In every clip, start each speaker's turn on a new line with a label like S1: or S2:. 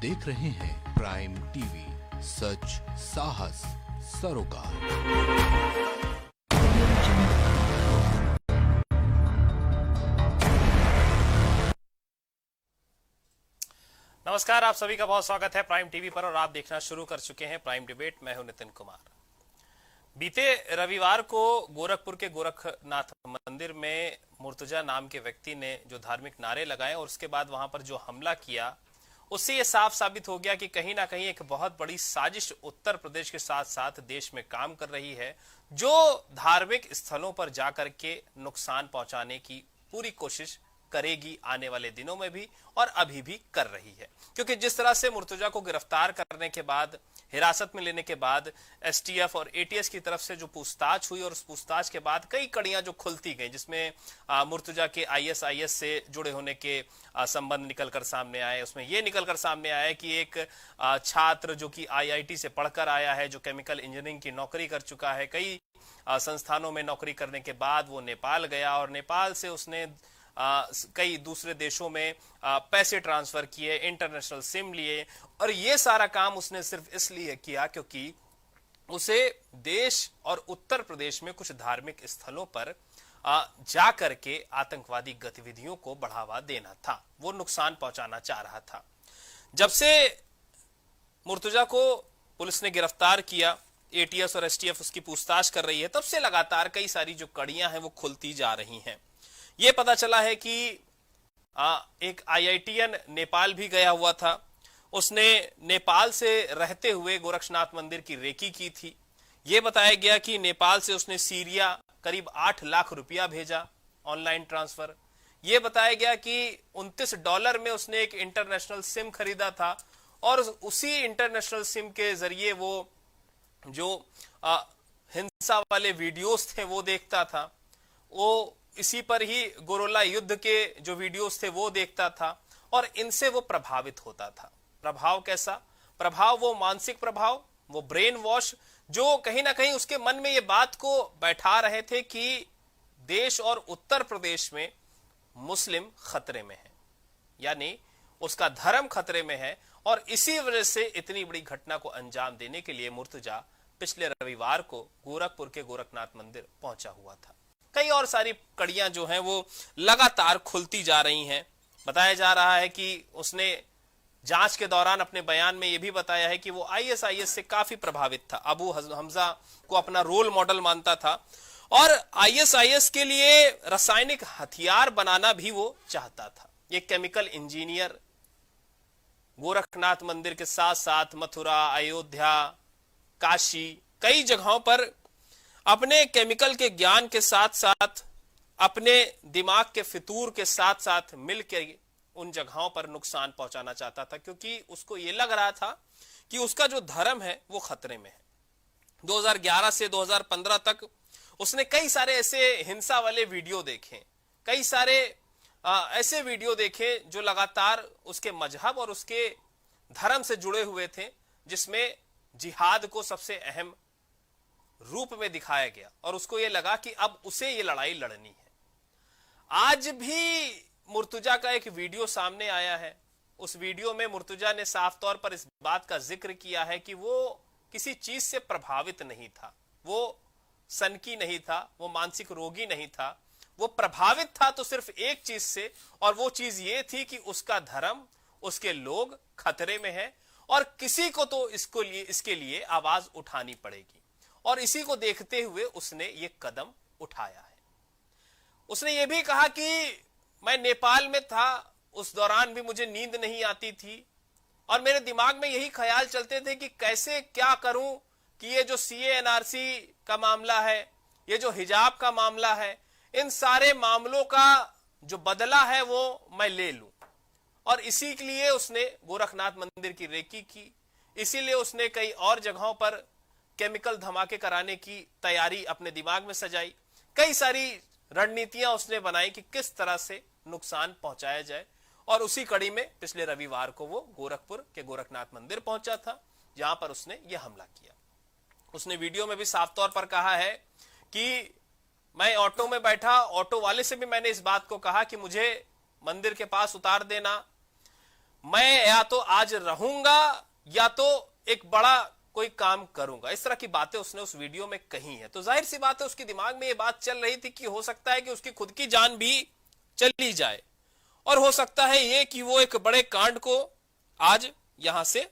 S1: देख रहे हैं प्राइम टीवी, सच साहस सरोकार।
S2: नमस्कार, आप सभी का बहुत स्वागत है प्राइम टीवी पर और आप देखना शुरू कर चुके हैं प्राइम डिबेट। मैं हूं नितिन कुमार। बीते रविवार को गोरखपुर के गोरखनाथ मंदिर में मुर्तजा नाम के व्यक्ति ने जो धार्मिक नारे लगाए और उसके बाद वहां पर जो हमला किया, उससे यह साफ साबित हो गया कि कहीं ना कहीं एक बहुत बड़ी साजिश उत्तर प्रदेश के साथ साथ देश में काम कर रही है, जो धार्मिक स्थलों पर जाकर के नुकसान पहुंचाने की पूरी कोशिश करेगी आने वाले दिनों में भी और अभी भी कर रही है। क्योंकि जिस तरह से मुर्तजा को गिरफ्तार करने के बाद, हिरासत में लेने के बाद एसटीएफ और एटीएस की तरफ से जो पूछताछ हुई और उस पूछताछ के बाद कई कड़ियां जो खुलती गई, जिसमें मुर्तजा के आईएसआईएस से जुड़े होने के संबंध निकलकर सामने आए। उसमें यह निकलकर सामने आया कि एक छात्र जो कि आईआईटी से पढ़कर आया है, जो केमिकल इंजीनियरिंग की नौकरी कर चुका है, कई संस्थानों में नौकरी करने के बाद वो नेपाल गया और नेपाल से उसने कई दूसरे देशों में पैसे ट्रांसफर किए, इंटरनेशनल सिम लिए, और ये सारा काम उसने सिर्फ इसलिए किया क्योंकि उसे देश और उत्तर प्रदेश में कुछ धार्मिक स्थलों पर जाकर के आतंकवादी गतिविधियों को बढ़ावा देना था। वो नुकसान पहुंचाना चाह रहा था। जब से मुर्तजा को पुलिस ने गिरफ्तार किया, एटीएस और एसटीएफ उसकी पूछताछ कर रही है, तब से लगातार कई सारी जो कड़ियां हैं वो खुलती जा रही हैं। ये पता चला है कि एक आईआईटीएन नेपाल भी गया हुआ था। उसने नेपाल से रहते हुए गोरक्षनाथ मंदिर की रेकी की थी। ये बताया गया कि नेपाल से उसने सीरिया करीब 8 लाख रुपया भेजा, ऑनलाइन ट्रांसफर। ये बताया गया कि $29 में उसने एक इंटरनेशनल सिम खरीदा था और उसी इंटरनेशनल सिम के जरिए वो जो हिंसा वाले वीडियोस थे वो देखता था। वो इसी पर ही गोरोला युद्ध के जो वीडियोस थे वो देखता था और इनसे वो प्रभावित होता था। प्रभाव कैसा? प्रभाव वो मानसिक प्रभाव, वो ब्रेन वॉश, जो कहीं ना कहीं उसके मन में ये बात को बैठा रहे थे कि देश और उत्तर प्रदेश में मुस्लिम खतरे में है, यानी उसका धर्म खतरे में है। और इसी वजह से इतनी बड़ी घटना को अंजाम देने के लिए मुर्तजा पिछले रविवार को गोरखपुर के गोरखनाथ मंदिर पहुंचा हुआ था। कई और सारी कड़ियां जो हैं वो लगातार खुलती जा रही हैं। बताया जा रहा है कि उसने जांच के दौरान अपने बयान में यह भी बताया है कि वो आईएसआईएस से काफी प्रभावित था, अबू हमजा को अपना रोल मॉडल मानता था और आईएसआईएस के लिए रासायनिक हथियार बनाना भी वो चाहता था। ये केमिकल इंजीनियर गोरखनाथ मंदिर के साथ साथ मथुरा, अयोध्या, काशी, कई जगहों पर अपने केमिकल के ज्ञान के साथ साथ अपने दिमाग के फितूर के साथ साथ मिलकर उन जगहों पर नुकसान पहुंचाना चाहता था, क्योंकि उसको यह लग रहा था कि उसका जो धर्म है वो खतरे में है। 2011 से 2015 तक उसने कई सारे ऐसे हिंसा वाले वीडियो देखे, कई सारे ऐसे वीडियो देखे जो लगातार उसके मजहब और उसके धर्म से जुड़े हुए थे, जिसमें जिहाद को सबसे अहम रूप में दिखाया गया और उसको यह लगा कि अब उसे ये लड़ाई लड़नी है। आज भी मुर्तजा का एक वीडियो सामने आया है। उस वीडियो में मुर्तजा ने साफ तौर पर इस बात का जिक्र किया है कि वो किसी चीज से प्रभावित नहीं था, वो सनकी नहीं था, वो मानसिक रोगी नहीं था। वो प्रभावित था तो सिर्फ एक चीज से, और वो चीज ये थी कि उसका धर्म, उसके लोग खतरे में है और किसी को तो इसके लिए आवाज उठानी पड़ेगी। और इसी को देखते हुए उसने ये कदम उठाया है। उसने ये भी कहा कि मैं नेपाल में था, उस दौरान भी मुझे नींद नहीं आती थी और मेरे दिमाग में यही ख्याल चलते थे कि कैसे क्या करूं कि ये जो सीएएनआरसी का मामला है, ये जो हिजाब का मामला है, इन सारे मामलों का जो बदला है वो मैं ले लूं। और इसी के लिए उसने गोरखनाथ मंदिर की रेकी की। इसीलिए उसने कई और जगहों पर केमिकल धमाके कराने की तैयारी अपने दिमाग में सजाई। कई सारी रणनीतियां उसने बनाई कि किस तरह से नुकसान पहुंचाया जाए, और उसी कड़ी में पिछले रविवार को वो गोरखपुर के गोरखनाथ मंदिर पहुंचा था, जहां पर उसने यह हमला किया। उसने वीडियो में भी साफ तौर पर कहा है कि मैं ऑटो में बैठा, ऑटो वाले से भी मैंने इस बात को कहा कि मुझे मंदिर के पास उतार देना, मैं या तो आज रहूंगा या तो एक बड़ा कोई काम करूंगा, इस तरह की बातें उसने उस वीडियो में कही है। तो जाहिर सी बात है उसके दिमाग में ये बात चल रही थी कि हो सकता है कि उसकी खुद की जान भी चली जाए और हो सकता है ये कि वो एक बड़े कांड को आज यहां से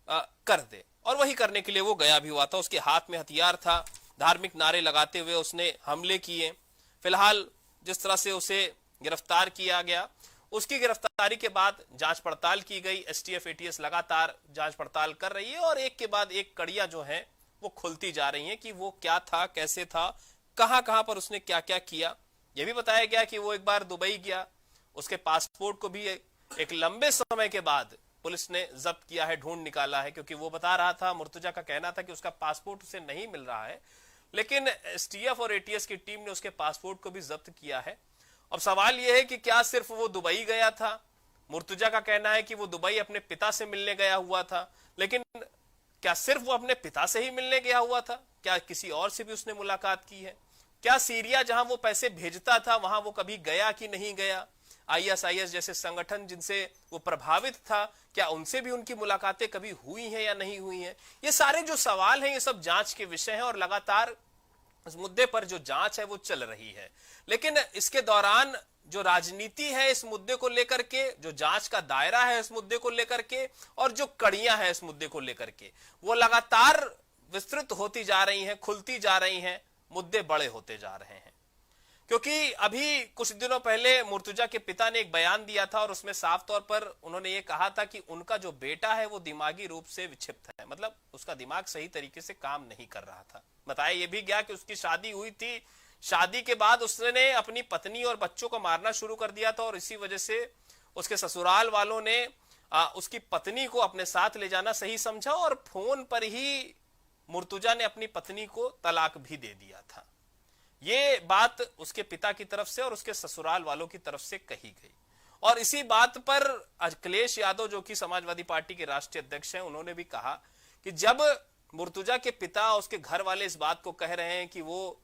S2: कर दे। और वही करने के लिए वो गया भी हुआ था। उसके हाथ में हथियार था, धार्मिक नारे लगाते हुए उसने हमले किए। फिलहाल जिस तरह से उसे गिरफ्तार किया गया, उसकी गिरफ्तारी के बाद जांच पड़ताल की गई। एसटीएफ एटीएस लगातार जांच पड़ताल कर रही है और एक के बाद एक कड़ियां जो हैं वो खुलती जा रही हैं कि वो क्या था, कैसे था, कहां कहां पर उसने क्या क्या किया। यह भी बताया गया कि वो एक बार दुबई गया, उसके पासपोर्ट को भी एक लंबे समय के बाद पुलिस ने जब्त किया है, ढूंढ निकाला है, क्योंकि वो बता रहा था, मुर्तजा का कहना था कि उसका पासपोर्ट उसे नहीं मिल रहा है, लेकिन एसटीएफ और एटीएस की टीम ने उसके पासपोर्ट को भी जब्त किया है। अब सवाल यह है कि क्या सिर्फ वो दुबई गया था? मुर्तजा का कहना है कि वो दुबई अपने पिता से मिलने गया हुआ था, लेकिन क्या सिर्फ वो अपने पिता से ही मिलने गया हुआ था? क्या किसी और से भी उसने मुलाकात की है? क्या सीरिया जहां वो पैसे भेजता था वहां वो कभी गया कि नहीं गया? आईएसआईएस जैसे संगठन जिनसे वो प्रभावित था, क्या उनसे भी उनकी मुलाकातें कभी हुई हैं या नहीं हुई हैं? ये सारे जो सवाल हैं ये सब जांच के विषय हैं और लगातार इस मुद्दे पर जो जांच है वो चल रही है। लेकिन इसके दौरान जो राजनीति है इस मुद्दे को लेकर के, जो जांच का दायरा है इस मुद्दे को लेकर के और जो कड़ियां हैं इस मुद्दे को लेकर के, वो लगातार विस्तृत होती जा रही हैं, खुलती जा रही हैं, मुद्दे बड़े होते जा रहे हैं। क्योंकि अभी कुछ दिनों पहले मुर्तजा के पिता ने एक बयान दिया था और उसमें साफ तौर पर उन्होंने ये कहा था कि उनका जो बेटा है वो दिमागी रूप से विक्षिप्त है, मतलब उसका दिमाग सही तरीके से काम नहीं कर रहा था। बताया ये भी गया कि उसकी शादी हुई थी, शादी के बाद उसने अपनी पत्नी और बच्चों को मारना शुरू कर दिया था और इसी वजह से उसके ससुराल वालों ने उसकी पत्नी को अपने साथ ले जाना सही समझा और फोन पर ही मुर्तजा ने अपनी पत्नी को तलाक भी दे दिया था। ये बात उसके पिता की तरफ से और उसके ससुराल वालों की तरफ से कही गई और इसी बात पर अखिलेश यादव जो कि समाजवादी पार्टी के राष्ट्रीय अध्यक्ष हैं, उन्होंने भी कहा कि जब मुर्तजा के पिता उसके घर वाले इस बात को कह रहे हैं कि वो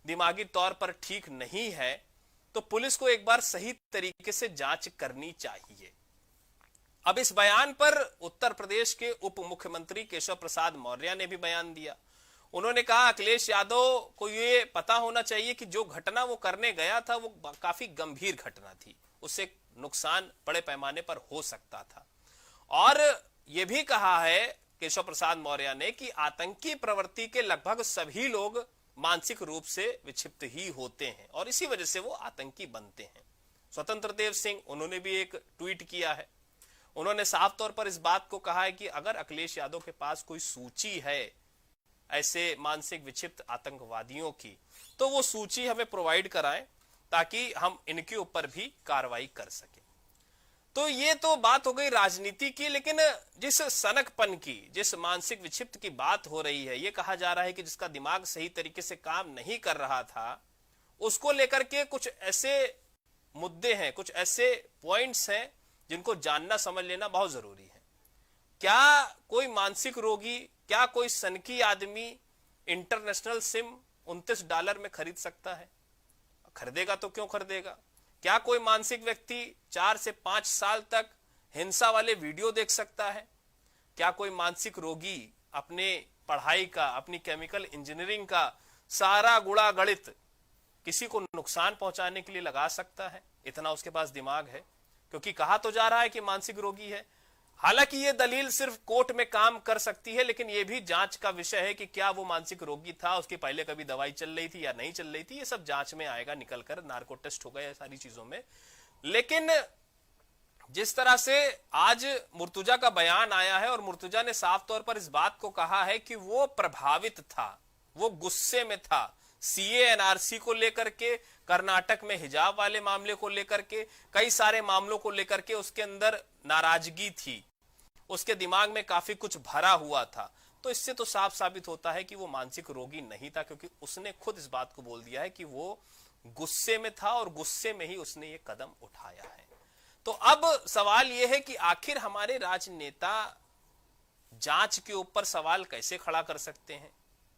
S2: दिमागी तौर पर ठीक नहीं है, तो पुलिस को एक बार सही तरीके से जांच करनी चाहिए। अब इस बयान पर उत्तर प्रदेश के उप मुख्यमंत्री केशव प्रसाद मौर्य ने भी बयान दिया। उन्होंने कहा अखिलेश यादव को ये पता होना चाहिए कि जो घटना वो करने गया था वो काफी गंभीर घटना थी, उससे नुकसान बड़े पैमाने पर हो सकता था। और ये भी कहा है केशव प्रसाद मौर्य ने कि आतंकी प्रवृत्ति के लगभग सभी लोग मानसिक रूप से विक्षिप्त ही होते हैं और इसी वजह से वो आतंकी बनते हैं। स्वतंत्र देव सिंह, उन्होंने भी एक ट्वीट किया है। उन्होंने साफ तौर पर इस बात को कहा है कि अगर अखिलेश यादव के पास कोई सूची है ऐसे मानसिक विक्षिप्त आतंकवादियों की, तो वो सूची हमें प्रोवाइड कराएं ताकि हम इनके ऊपर भी कार्रवाई कर सकें। तो ये तो बात हो गई राजनीति की, लेकिन जिस सनकपन की, जिस मानसिक विक्षिप्त की बात हो रही है, ये कहा जा रहा है कि जिसका दिमाग सही तरीके से काम नहीं कर रहा था, उसको लेकर के कुछ ऐसे मुद्दे हैं, कुछ ऐसे पॉइंट्स हैं जिनको जानना समझ लेना बहुत जरूरी है। क्या कोई मानसिक रोगी, क्या कोई सनकी आदमी इंटरनेशनल सिम $29 में खरीद सकता है? खरीदेगा तो क्यों खरीदेगा? क्या कोई मानसिक व्यक्ति 4 से 5 साल तक हिंसा वाले वीडियो देख सकता है? क्या कोई मानसिक रोगी अपने पढ़ाई का, अपनी केमिकल इंजीनियरिंग का सारा गुणा गणित किसी को नुकसान पहुंचाने के लिए लगा सकता है? इतना उसके पास दिमाग है? क्योंकि कहा तो जा रहा है कि मानसिक रोगी है। हालांकि ये दलील सिर्फ कोर्ट में काम कर सकती है, लेकिन ये भी जांच का विषय है कि क्या वो मानसिक रोगी था, उसकी पहले कभी दवाई चल रही थी या नहीं चल रही थी, ये सब जांच में आएगा निकल कर, नार्को टेस्ट होगा, ये सारी चीजों में। लेकिन जिस तरह से आज मुर्तजा का बयान आया है और मुर्तजा ने साफ तौर पर इस बात को कहा है कि वो प्रभावित था, वो गुस्से में था, सीए एनआरसी को लेकर के, कर्नाटक में हिजाब वाले मामले को लेकर के, कई सारे मामलों को लेकर के उसके अंदर नाराजगी थी, उसके दिमाग में काफी कुछ भरा हुआ था। तो इससे तो साफ साबित होता है कि वो मानसिक रोगी नहीं था, क्योंकि उसने खुद इस बात को बोल दिया है कि वो गुस्से में था और गुस्से में ही उसने ये कदम उठाया है। तो अब सवाल यह है कि आखिर हमारे राजनेता जांच के ऊपर सवाल कैसे खड़ा कर सकते हैं,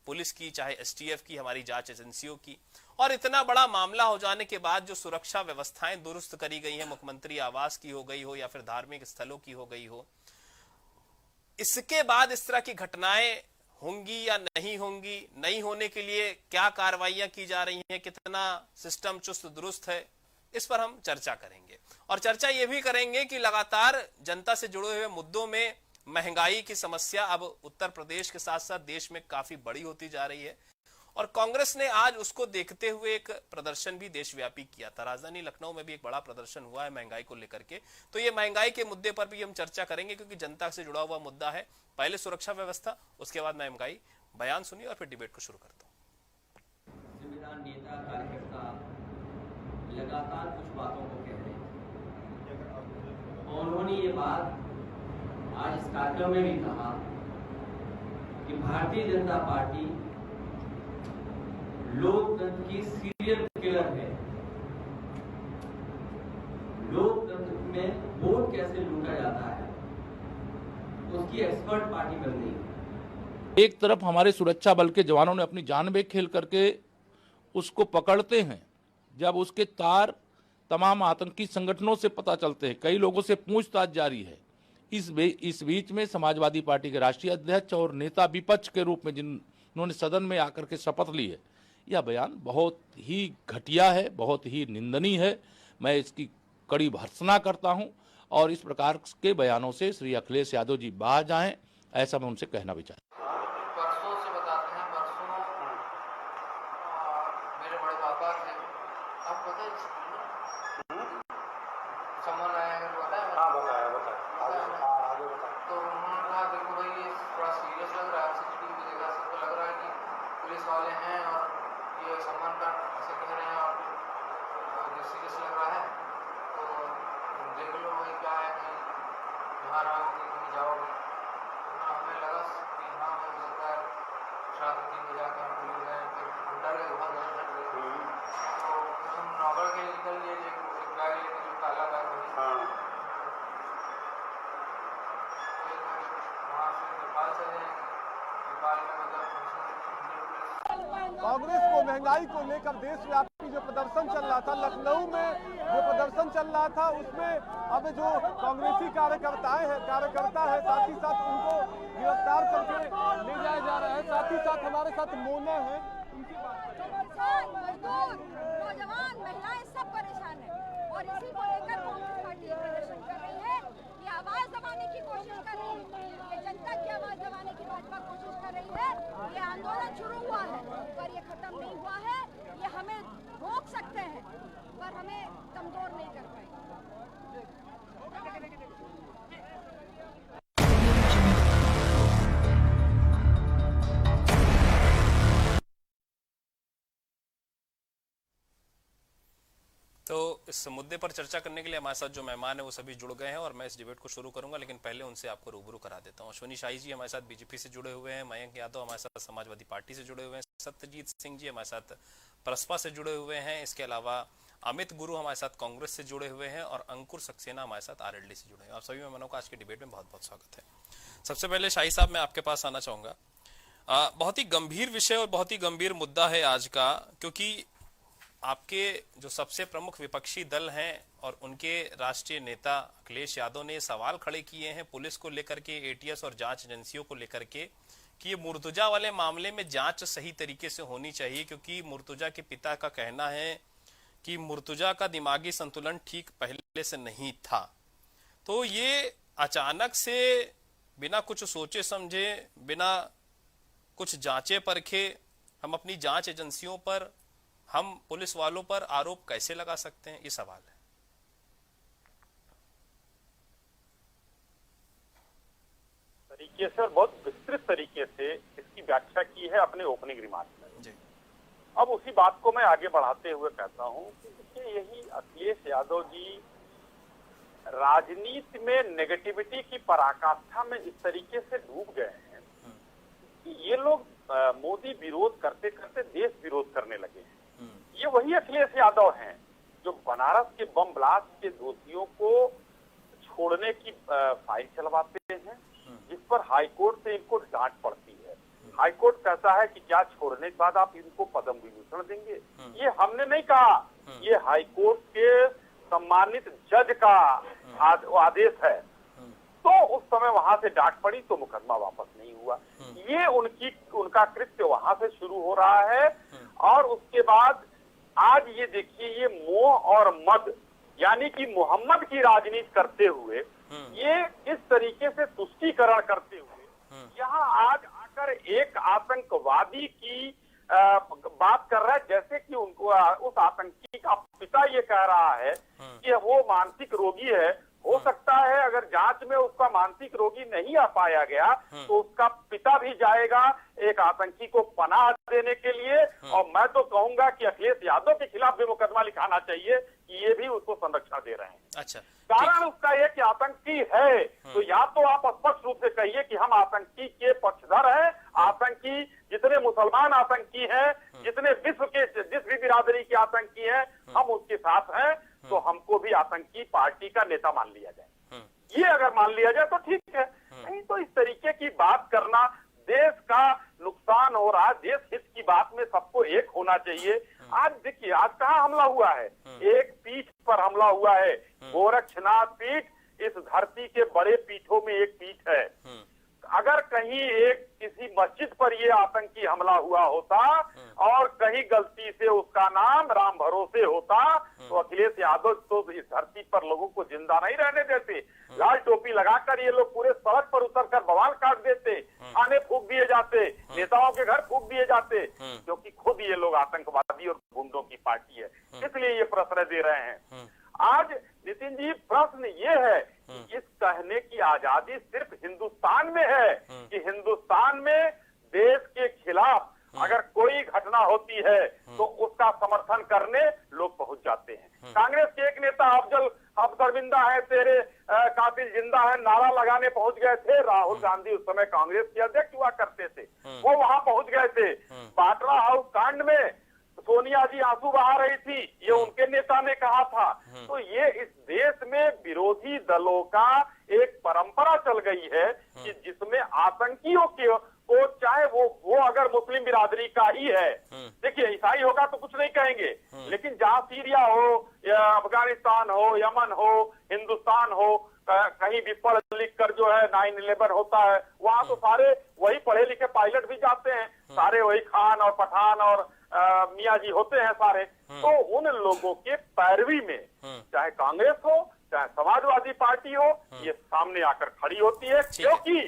S2: पुलिस की, चाहे एसटीएफ की, हमारी जांच एजेंसियों की, और इतना बड़ा मामला हो जाने के बाद जो सुरक्षा व्यवस्थाएं दुरुस्त करी गई है, मुख्यमंत्री आवास की हो गई हो या फिर धार्मिक स्थलों की हो गई हो, इसके बाद इस तरह की घटनाएं होंगी या नहीं होंगी, नहीं होने के लिए क्या कार्रवाइयां की जा रही हैं, कितना सिस्टम चुस्त दुरुस्त है, इस पर हम चर्चा करेंगे। और चर्चा ये भी करेंगे कि लगातार जनता से जुड़े हुए मुद्दों में महंगाई की समस्या अब उत्तर प्रदेश के साथ साथ देश में काफी बड़ी होती जा रही है और कांग्रेस ने आज उसको देखते हुए एक प्रदर्शन भी देशव्यापी किया था। राजधानी लखनऊ में भी एक बड़ा प्रदर्शन हुआ है महंगाई को लेकर के। तो ये महंगाई के मुद्दे पर भी हम चर्चा करेंगे क्योंकि जनता से जुड़ा हुआ मुद्दा है। पहले सुरक्षा व्यवस्था, उसके बाद महंगाई। बयान सुनिए और फिर डिबेट को शुरू करता हूं।
S3: संविधान नेता कार्यकर्ता लगातार कुछ बातों को कह रहे हैं और उन्होंने ये बात आज इस कार्यक्रम में भी कहा कि भारतीय जनता पार्टी लोकतंत्र की सीरियल किलर है। लोकतंत्र में वोट कैसे लूटा जाता है उसकी एक्सपर्ट पार्टी बन गई है।
S4: एक तरफ हमारे सुरक्षा बल के जवानों ने अपनी जान पे खेल करके उसको पकड़ते हैं, जब उसके तार तमाम आतंकी संगठनों से पता चलते हैं, कई लोगों से पूछताछ जारी है। इस बीच में समाजवादी पार्टी के राष्ट्रीय अध्यक्ष और नेता विपक्ष के रूप में जिन्होंने सदन में आकर के शपथ ली है, यह बयान बहुत ही घटिया है, बहुत ही निंदनीय है। मैं इसकी कड़ी भर्त्सना करता हूं और इस प्रकार के बयानों से श्री अखिलेश यादव जी बाहर जाएं, ऐसा मैं उनसे कहना भी चाहता हूं।
S5: परसों से बताते हैं, परसों मेरे बड़े पापा थे, आप पता है सम्मान आया अगर बताया? हाँ बताया तो उन्होंने कहा देखो भाई ये थोड़ा सीरियस लग रहा है, सीसीटीवी में देखा सबको लग रहा है कि पुलिस वाले हैं और ये सम्मान का ऐसे कह रहे हैं और सीरियस लग रहा है तो देख लो भाई क्या है, कहीं यहाँ रहा कहीं जाओगे। हमें लगा कि हाँ हो सकता है रात 3 बजे आकर हम भूल गए, फिर हम डर गए, बहुत डर गए। तो हम नौगढ़ के निकल लिए, एक बैग लेके जो काला बैग वहाँ से नेपाल चले, नेपाल में मतलब
S6: कांग्रेस को महंगाई को लेकर देशव्यापी जो प्रदर्शन चल रहा था, लखनऊ में जो प्रदर्शन चल रहा था उसमें अब जो कांग्रेसी कार्यकर्ता है साथ ही साथ उनको गिरफ्तार करके ले जाया जा रहा है। साथ ही साथ हमारे साथ मोना है, उनकी बात
S7: मजदूर, नौजवान, महिलाएं सब परेशान है और इसी को लेकर कांग्रेस पार्टी प्रदर्शन कर रही है। ये आवाज दबाने की कोशिश कर रही है, ये जनता की आवाज दबाने की भाजपा कोशिश कर रही है। ये आंदोलन शुरू हुआ है पर ये खत्म नहीं हुआ है। ये हमें रोक सकते हैं पर हमें कमजोर नहीं कर पाएंगे।
S2: तो इस मुद्दे पर चर्चा करने के लिए हमारे साथ जो मेहमान है वो सभी जुड़ गए हैं और मैं इस डिबेट को शुरू करूंगा, लेकिन पहले उनसे आपको रूबरू करा देता हूं। अश्विनी शाही जी हमारे साथ बीजेपी से जुड़े हुए हैं, मयंक यादव हमारे साथ समाजवादी पार्टी से जुड़े हुए हैं, सत्यजीत सिंह जी हमारे साथ प्रसपा से जुड़े हुए हैं, इसके अलावा अमित गुरु हमारे साथ कांग्रेस से जुड़े हुए हैं और अंकुर सक्सेना हमारे साथ आरएलडी से जुड़े हैं। आप सभी मेहमानों का आज के डिबेट में बहुत बहुत स्वागत है। सबसे पहले शाही साहब मैं आपके पास आना चाहूंगा। बहुत ही गंभीर विषय और बहुत ही गंभीर मुद्दा है आज का, क्योंकि आपके जो सबसे प्रमुख विपक्षी दल हैं और उनके राष्ट्रीय नेता अखिलेश यादव ने सवाल खड़े किए हैं पुलिस को लेकर के, एटीएस और जांच एजेंसियों को लेकर के कि ये मुर्तुजा वाले मामले में जांच सही तरीके से होनी चाहिए, क्योंकि मुर्तुजा के पिता का कहना है कि मुर्तुजा का दिमागी संतुलन ठीक पहले से नहीं था। तो ये अचानक से बिना कुछ सोचे समझे, बिना कुछ जांचे परखे हम अपनी जांच एजेंसियों पर, हम पुलिस वालों पर आरोप कैसे लगा सकते हैं, ये सवाल है।
S8: तरीके से और बहुत विस्तृत तरीके से इसकी व्याख्या की है अपने ओपनिंग रिमार्क में जी। अब उसी बात को मैं आगे बढ़ाते हुए कहता हूं कि यही अखिलेश यादव जी राजनीति में नेगेटिविटी की पराकाष्ठा में इस तरीके से डूब गए हैं कि ये लोग मोदी विरोध करते करते देश विरोध करने लगे हैं। ये वही अखिलेश यादव हैं जो बनारस के बम ब्लास्ट के दोषियों को छोड़ने की फाइल चलवाते हैं, जिस पर हाईकोर्ट से इनको डांट पड़ती है। हाईकोर्ट कहता है कि क्या छोड़ने के बाद आप इनको पद्म विभूषण देंगे, ये हमने नहीं कहा, ये हाईकोर्ट के सम्मानित जज का आदेश है। तो उस समय वहां से डांट पड़ी तो मुकदमा वापस नहीं हुआ। ये उनका कृत्य वहां से शुरू हो रहा है। और उसके बाद आज ये देखिए, ये मोह और मद यानी कि मोहम्मद की राजनीति करते हुए, ये इस तरीके से तुष्टीकरण करते हुए यहाँ आज आकर एक आतंकवादी की बात कर रहा है, जैसे कि उनको उस आतंकी का पिता ये कह रहा है कि वो मानसिक रोगी है। हो सकता है अगर जांच में उसका मानसिक रोगी नहीं आ पाया गया तो उसका पिता भी जाएगा एक आतंकी को पनाह देने के लिए। और मैं तो कहूंगा कि अखिलेश यादव के खिलाफ भी मुकदमा लिखाना चाहिए कि ये भी उसको संरक्षण दे रहे हैं।
S2: अच्छा,
S8: कारण उसका ये कि आतंकी है, तो या तो आप स्पष्ट रूप से कहिए कि हम आतंकी के पक्षधर हैं, आतंकी जितने मुसलमान आतंकी हैं, जितने विश्व के जिस भी बिरादरी के आतंकी हैं, हम उसके साथ हैं, तो हमको भी आतंकी पार्टी का नेता मान लिया जाए। ये अगर मान लिया जाए तो ठीक है, नहीं तो इस तरीके की बात करना, देश का नुकसान हो रहा है, देश हित की बात में सबको एक होना चाहिए। आज देखिए, आज कहाँ हमला हुआ है, एक पीठ पर हमला हुआ है, गोरक्षनाथ पीठ इस धरती के बड़े पीठों में एक पीठ है। अगर कहीं एक किसी मस्जिद पर ये आतंकी हमला हुआ होता और कहीं गलती से उसका नाम राम भरोसे होता तो अखिलेश यादव तो इस धरती पर लोगों को जिंदा नहीं रहने देते। लाल टोपी लगाकर ये लोग पूरे सड़क पर उतरकर बवाल काट देते, थाने फूंक दिए जाते, नेताओं के घर फूंक दिए जाते, क्योंकि खुद ये लोग आतंकवादी और गुंडों की पार्टी है, इसलिए ये प्रश्रय दे रहे हैं। आज नितिन जी, प्रश्न ये है कि इस कहने की आजादी सिर्फ हिंदुस्तान में है कि हिंदुस्तान में देश के खिलाफ अगर कोई घटना होती है तो उसका समर्थन करने लोग पहुंच जाते हैं। कांग्रेस के एक नेता अब शर्मिंदा है, तेरे कातिल जिंदा है नारा लगाने पहुंच गए थे। राहुल गांधी उस समय कांग्रेस के अध्यक्ष हुआ करते थे, वो वहां पहुंच गए थे। बाटला हाउस कांड में सोनिया जी आंसू बहा रही थी, ये उनके नेता ने कहा था। तो ये इस देश में विरोधी दलों का एक परंपरा चल गई है कि जिसमें आतंकियों को चाहे वो अगर मुस्लिम बिरादरी का ही है, देखिए ईसाई होगा तो कुछ नहीं कहेंगे, लेकिन जहां सीरिया हो या अफगानिस्तान हो, यमन हो, हिंदुस्तान हो, कहीं भी पढ़ लिख कर जो है 9/11 होता है, वहां तो सारे वही पढ़े लिखे पायलट भी जाते हैं, सारे वही खान और पठान और मियाँ जी होते हैं सारे। तो उन लोगों के पैरवी में चाहे कांग्रेस हो चाहे समाजवादी पार्टी हो, ये सामने आकर खड़ी होती है, क्योंकि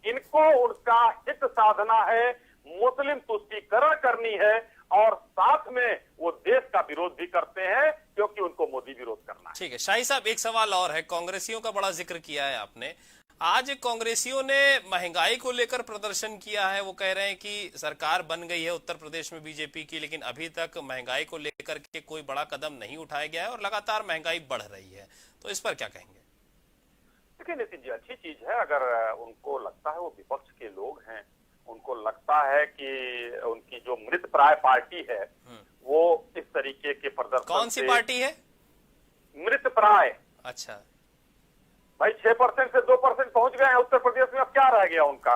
S8: इनको उनका हित साधना है, मुस्लिम तुष्टीकरण करनी है और साथ में वो देश का विरोध भी करते हैं क्योंकि उनको मोदी विरोध करना है।
S2: ठीक है शाही साहब, एक सवाल और है, कांग्रेसियों का बड़ा जिक्र किया है आपने। आज कांग्रेसियों ने महंगाई को लेकर प्रदर्शन किया है, वो कह रहे हैं कि सरकार बन गई है उत्तर प्रदेश में बीजेपी की, लेकिन अभी तक महंगाई को लेकर के कोई बड़ा कदम नहीं उठाया गया है और लगातार महंगाई बढ़ रही है, तो इस पर क्या कहेंगे?
S8: देखिए नितिन जी, अच्छी चीज है अगर उनको लगता है, वो विपक्ष के लोग हैं, उनको लगता है कि उनकी जो मृत प्राय पार्टी है वो इस तरीके के प्रदर्शन।
S2: कौन सी पार्टी है?
S8: मृत प्राय।
S2: अच्छा
S8: भाई 6% से 2% पहुंच गए हैं उत्तर प्रदेश में, अब क्या रह गया उनका?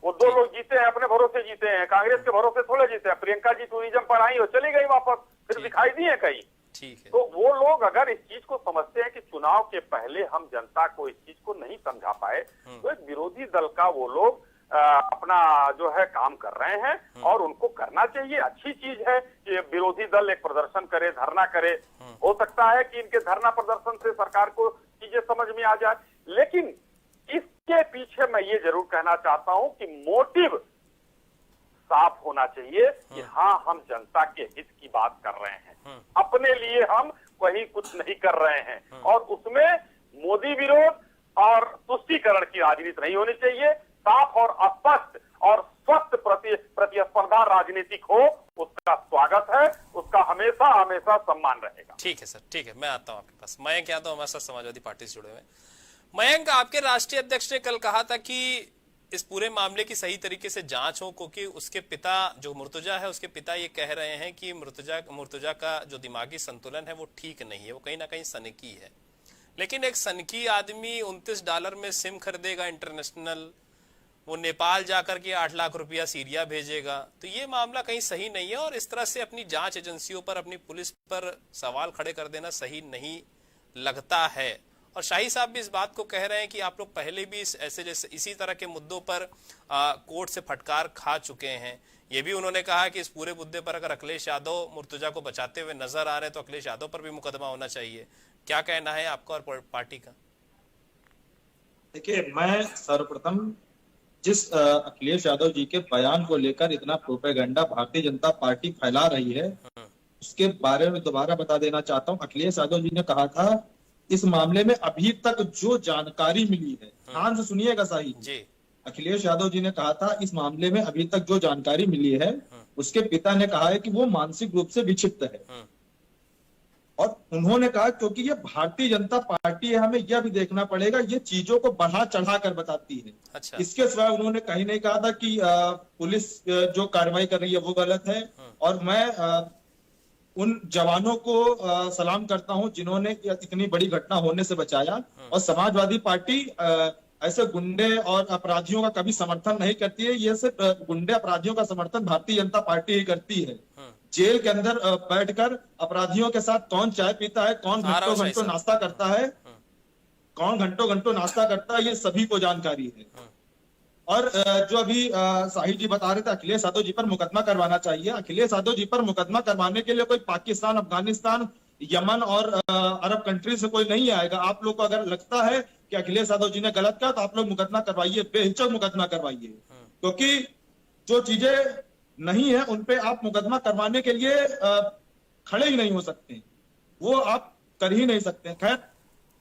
S8: वो 2 लोग जीते हैं, अपने भरोसे जीते हैं, कांग्रेस के भरोसे थोड़े जीते हैं। प्रियंका जी टूरिज्म पर आई और चली गई वापस, फिर दिखाई दी है कहीं।
S2: ठीक है।
S8: तो वो लोग अगर इस चीज को समझते हैं कि चुनाव के पहले हम जनता को इस चीज को नहीं समझा पाए, तो एक विरोधी दल का वो लोग अपना जो है काम कर रहे हैं और उनको करना चाहिए। अच्छी चीज है कि विरोधी दल एक प्रदर्शन करे, धरना करे। हो सकता है कि इनके धरना प्रदर्शन से सरकार को चीजें समझ में आ जाए, लेकिन इसके पीछे मैं ये जरूर कहना चाहता हूं कि मोटिव साफ होना चाहिए कि हाँ, हम जनता के हित की बात कर रहे हैं, अपने लिए हम कहीं कुछ नहीं कर रहे हैं, और उसमें मोदी विरोध और तुष्टीकरण की राजनीति नहीं होनी चाहिए। साफ और स्पष्ट और स्वस्थ प्रतिस्पर्धा राजनीतिक हो, उसका स्वागत है, उसका हमेशा हमेशा सम्मान रहेगा।
S2: ठीक है सर, ठीक है, मैं आता हूं आपके पास। मयंक यादव हमारे साथ समाजवादी पार्टी से जुड़े हुए। मयंक, आपके राष्ट्रीय अध्यक्ष ने कल कहा था कि इस पूरे मामले की सही तरीके से जांच हो, क्योंकि उसके पिता जो मुर्तजा है, उसके पिता ये कह रहे हैं कि मुर्तजा का जो दिमागी संतुलन है वो ठीक नहीं है, वो कहीं ना कहीं सनकी है। लेकिन एक सनकी आदमी $29 में सिम खरीदेगा इंटरनेशनल, वो नेपाल जाकर के 8 लाख रुपया सीरिया भेजेगा, तो ये मामला कहीं सही नहीं है। और इस तरह से अपनी जांच एजेंसियों पर, अपनी पुलिस पर सवाल खड़े कर देना सही नहीं लगता है। और शाही साहब भी इस बात को कह रहे हैं कि आप लोग पहले भी ऐसे जैसे इसी तरह के मुद्दों पर कोर्ट से फटकार खा चुके हैं। ये भी उन्होंने कहा कि इस पूरे मुद्दे पर अगर अखिलेश यादव मुर्तजा को बचाते हुए नजर आ रहे हैं तो अखिलेश यादव पर भी मुकदमा होना चाहिए। क्या कहना है आपका और पार्टी का?
S9: देखिए, मैं सर्वप्रथम जिस अखिलेश यादव जी के बयान को लेकर इतना प्रोपेगेंडा भारतीय जनता पार्टी फैला रही है उसके बारे में दोबारा बता देना चाहता हूं। अखिलेश यादव जी ने कहा था इस मामले में अभी तक जो जानकारी मिली है, ध्यान से सुनिएगा साही जी। अखिलेश यादव जी ने कहा था इस मामले में अभी तक जो जानकारी मिली है, उसके पिता ने कहा है कि वो मानसिक रूप से विक्षिप्त है। और उन्होंने कहा क्योंकि ये भारतीय जनता पार्टी है, हमें यह भी देखना पड़ेगा, ये चीजों को बढ़ा चढ़ा कर बताती है। अच्छा। इसके सिवाय उन्होंने कहीं नहीं कहा था कि पुलिस जो कार्रवाई कर रही है वो गलत है। और मैं उन जवानों को सलाम करता हूं जिन्होंने इतनी बड़ी घटना होने से बचाया। और समाजवादी पार्टी ऐसे गुंडे और अपराधियों का कभी समर्थन नहीं करती है। ये सिर्फ गुंडे अपराधियों का समर्थन भारतीय जनता पार्टी ही करती है। जेल के अंदर बैठकर अपराधियों के साथ कौन चाय पीता है, कौन घंटों घंटों नाश्ता करता है, कौन घंटों घंटों नाश्ता करता है, ये सभी को जानकारी है। और जो अभी शाही जी बता रहे थे अखिलेश यादव जी पर मुकदमा करवाना चाहिए, अखिलेश यादव जी पर मुकदमा करवाने के लिए कोई पाकिस्तान, अफगानिस्तान, यमन और अरब कंट्री से कोई नहीं आएगा। आप लोग को अगर लगता है कि अखिलेश यादव जी ने गलत कहा तो आप लोग मुकदमा करवाइए, बेहिचक मुकदमा करवाइए। क्योंकि जो चीजें नहीं है उन पे आप मुकदमा करवाने के लिए खड़े ही नहीं हो सकते, वो आप कर ही नहीं सकते। खैर,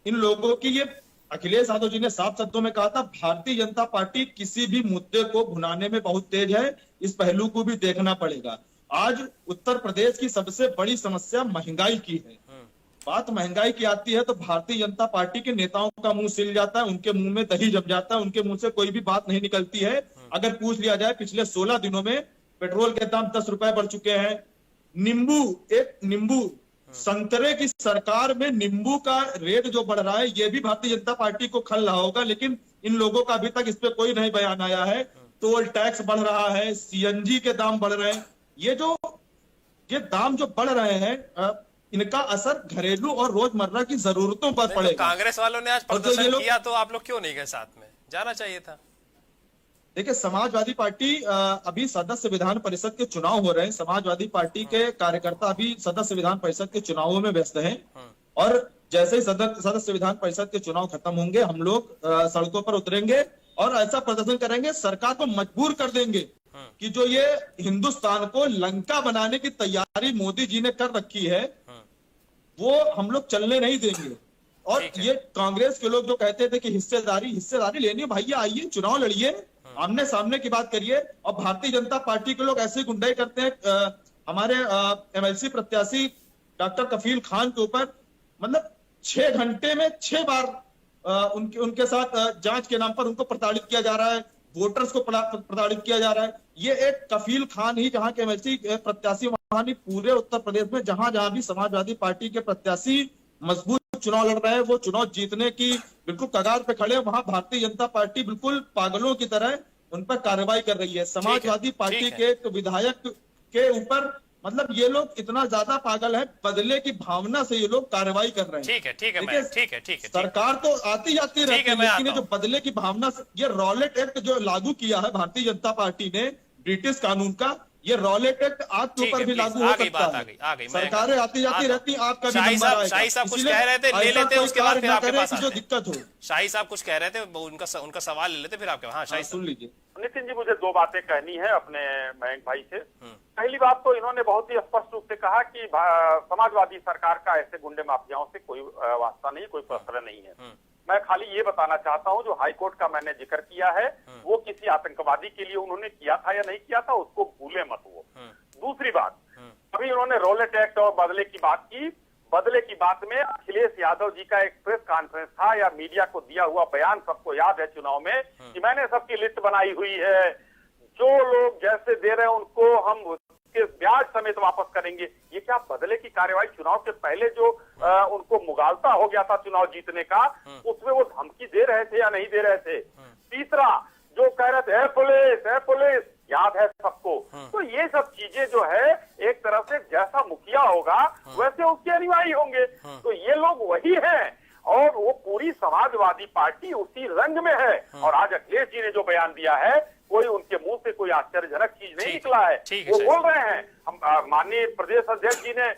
S9: इन लोगों की ये अखिलेश यादव जी ने साफ शब्दों में कहा था भारतीय जनता पार्टी किसी भी मुद्दे को भुनाने में बहुत तेज है, इस पहलू को भी देखना पड़ेगा। आज उत्तर प्रदेश की सबसे बड़ी समस्या महंगाई की है। बात महंगाई की आती है तो भारतीय जनता पार्टी के नेताओं का मुंह सिल जाता है, उनके मुंह में दही जम जाता है, उनके मुंह से कोई भी बात नहीं निकलती है। अगर पूछ लिया जाए पिछले 16 दिनों में पेट्रोल के दाम 10 रुपए बढ़ चुके हैं। नींबू संतरे की सरकार में नींबू का रेट जो बढ़ रहा है ये भी भारतीय जनता पार्टी को खल रहा होगा, लेकिन इन लोगों का अभी तक इस पे कोई नहीं बयान आया है। टोल टैक्स बढ़ रहा है, सीएनजी के दाम बढ़ रहे हैं। ये दाम जो बढ़ रहे हैं इनका असर घरेलू और रोजमर्रा की जरूरतों पर पड़ेगा।
S2: तो कांग्रेस वालों ने आज प्रदर्शन किया तो आप लोग क्यों नहीं गए साथ में? जाना चाहिए था।
S9: देखिए, समाजवादी पार्टी अभी सदस्य विधान परिषद के चुनाव हो रहे हैं। समाजवादी पार्टी के कार्यकर्ता अभी सदस्य विधान परिषद के चुनावों में व्यस्त हैं। और जैसे ही सदस्य विधान परिषद के चुनाव खत्म होंगे हम लोग सड़कों पर उतरेंगे और ऐसा प्रदर्शन करेंगे, सरकार को मजबूर कर देंगे कि जो ये हिंदुस्तान को लंका बनाने की तैयारी मोदी जी ने कर रखी है वो हम लोग चलने नहीं देंगे। और ये कांग्रेस के लोग जो कहते थे कि हिस्सेदारी लेनी है, भैया आइए चुनाव लड़िए, आमने सामने की बात करिए। और भारतीय जनता पार्टी के लोग ऐसे गुंडाई करते हैं। हमारे एमएलसी प्रत्याशी डॉक्टर कफील खान के ऊपर मतलब 6 घंटे में 6 बार उनके साथ जांच के नाम पर उनको प्रताड़ित किया जा रहा है, वोटर्स को प्रताड़ित किया जा रहा है। ये एक कफील खान ही जहां के एमएलसी प्रत्याशी वहां नहीं, पूरे उत्तर प्रदेश में जहां भी समाजवादी पार्टी के प्रत्याशी मजबूत चुनाव लड़ रहे हैं, वो चुनाव जीतने की बिल्कुल कगार पे खड़े हैं, वहां भारतीय जनता पार्टी बिल्कुल पागलों की तरह उन पर कार्रवाई कर रही है। समाजवादी पार्टी के विधायक के ऊपर मतलब ये लोग इतना ज्यादा पागल है, बदले की भावना से ये लोग कार्रवाई कर रहे हैं। ठीक है। सरकार तो आती जाती रहती है, लेकिन जो बदले की भावना से ये रॉलेट एक्ट जो लागू किया है भारतीय जनता पार्टी ने, ब्रिटिश कानून का, ये रॉलेट एक्ट आपके ऊपर भी लागू हो सकता है। सरकारें आती जाती रहती, आपका भी नंबर आएगा।
S2: शाही साहब कुछ कह रहे थे, ले लेते उसके बाद फिर आपके पास
S9: जो दिक्कत हो।
S2: शाही साहब कुछ कह रहे थे, उनका सवाल ले लेते फिर आपके। हाँ शाही
S9: सुन लीजिए।
S8: नितिन जी, मुझे 2 बातें कहनी है अपने मयंक भाई से। पहली बात तो इन्होंने बहुत ही स्पष्ट रूप से कहा कि समाजवादी सरकार का ऐसे गुंडे माफियाओं से कोई वास्ता नहीं, कोई प्रश्न नहीं है। मैं खाली ये बताना चाहता हूं, जो हाईकोर्ट का मैंने जिक्र किया है वो किसी आतंकवादी के लिए उन्होंने किया था या नहीं किया था उसको भूले मत वो। दूसरी बात, अभी उन्होंने रोलेट एक्ट और बदले की बात की। बदले की बात में अखिलेश यादव जी का एक प्रेस कॉन्फ्रेंस था या मीडिया को दिया हुआ बयान सबको याद है चुनाव में कि मैंने सबकी लिस्ट बनाई हुई है, जो लोग जैसे दे रहे हैं उनको हम उसके ब्याज समेत वापस करेंगे। ये क्या बदले की कार्रवाई चुनाव के पहले जो उनको मुगालता हो गया था चुनाव जीतने का, उसमें वो धमकी दे रहे थे या नहीं दे रहे थे? तीसरा, जो कह रहे थे पुलिस याद है सबको। तो ये सब चीजें जो है एक तरह से जैसा मुखिया होगा वैसे उसके अनुयायी होंगे। तो ये लोग वही हैं और वो पूरी समाजवादी पार्टी उसी रंग में है। और आज अखिलेश जी ने जो बयान दिया है कोई उनके मुंह से कोई आश्चर्यजनक चीज नहीं निकला है। वो बोल रहे हैं, हम माननीय प्रदेश अध्यक्ष जी ने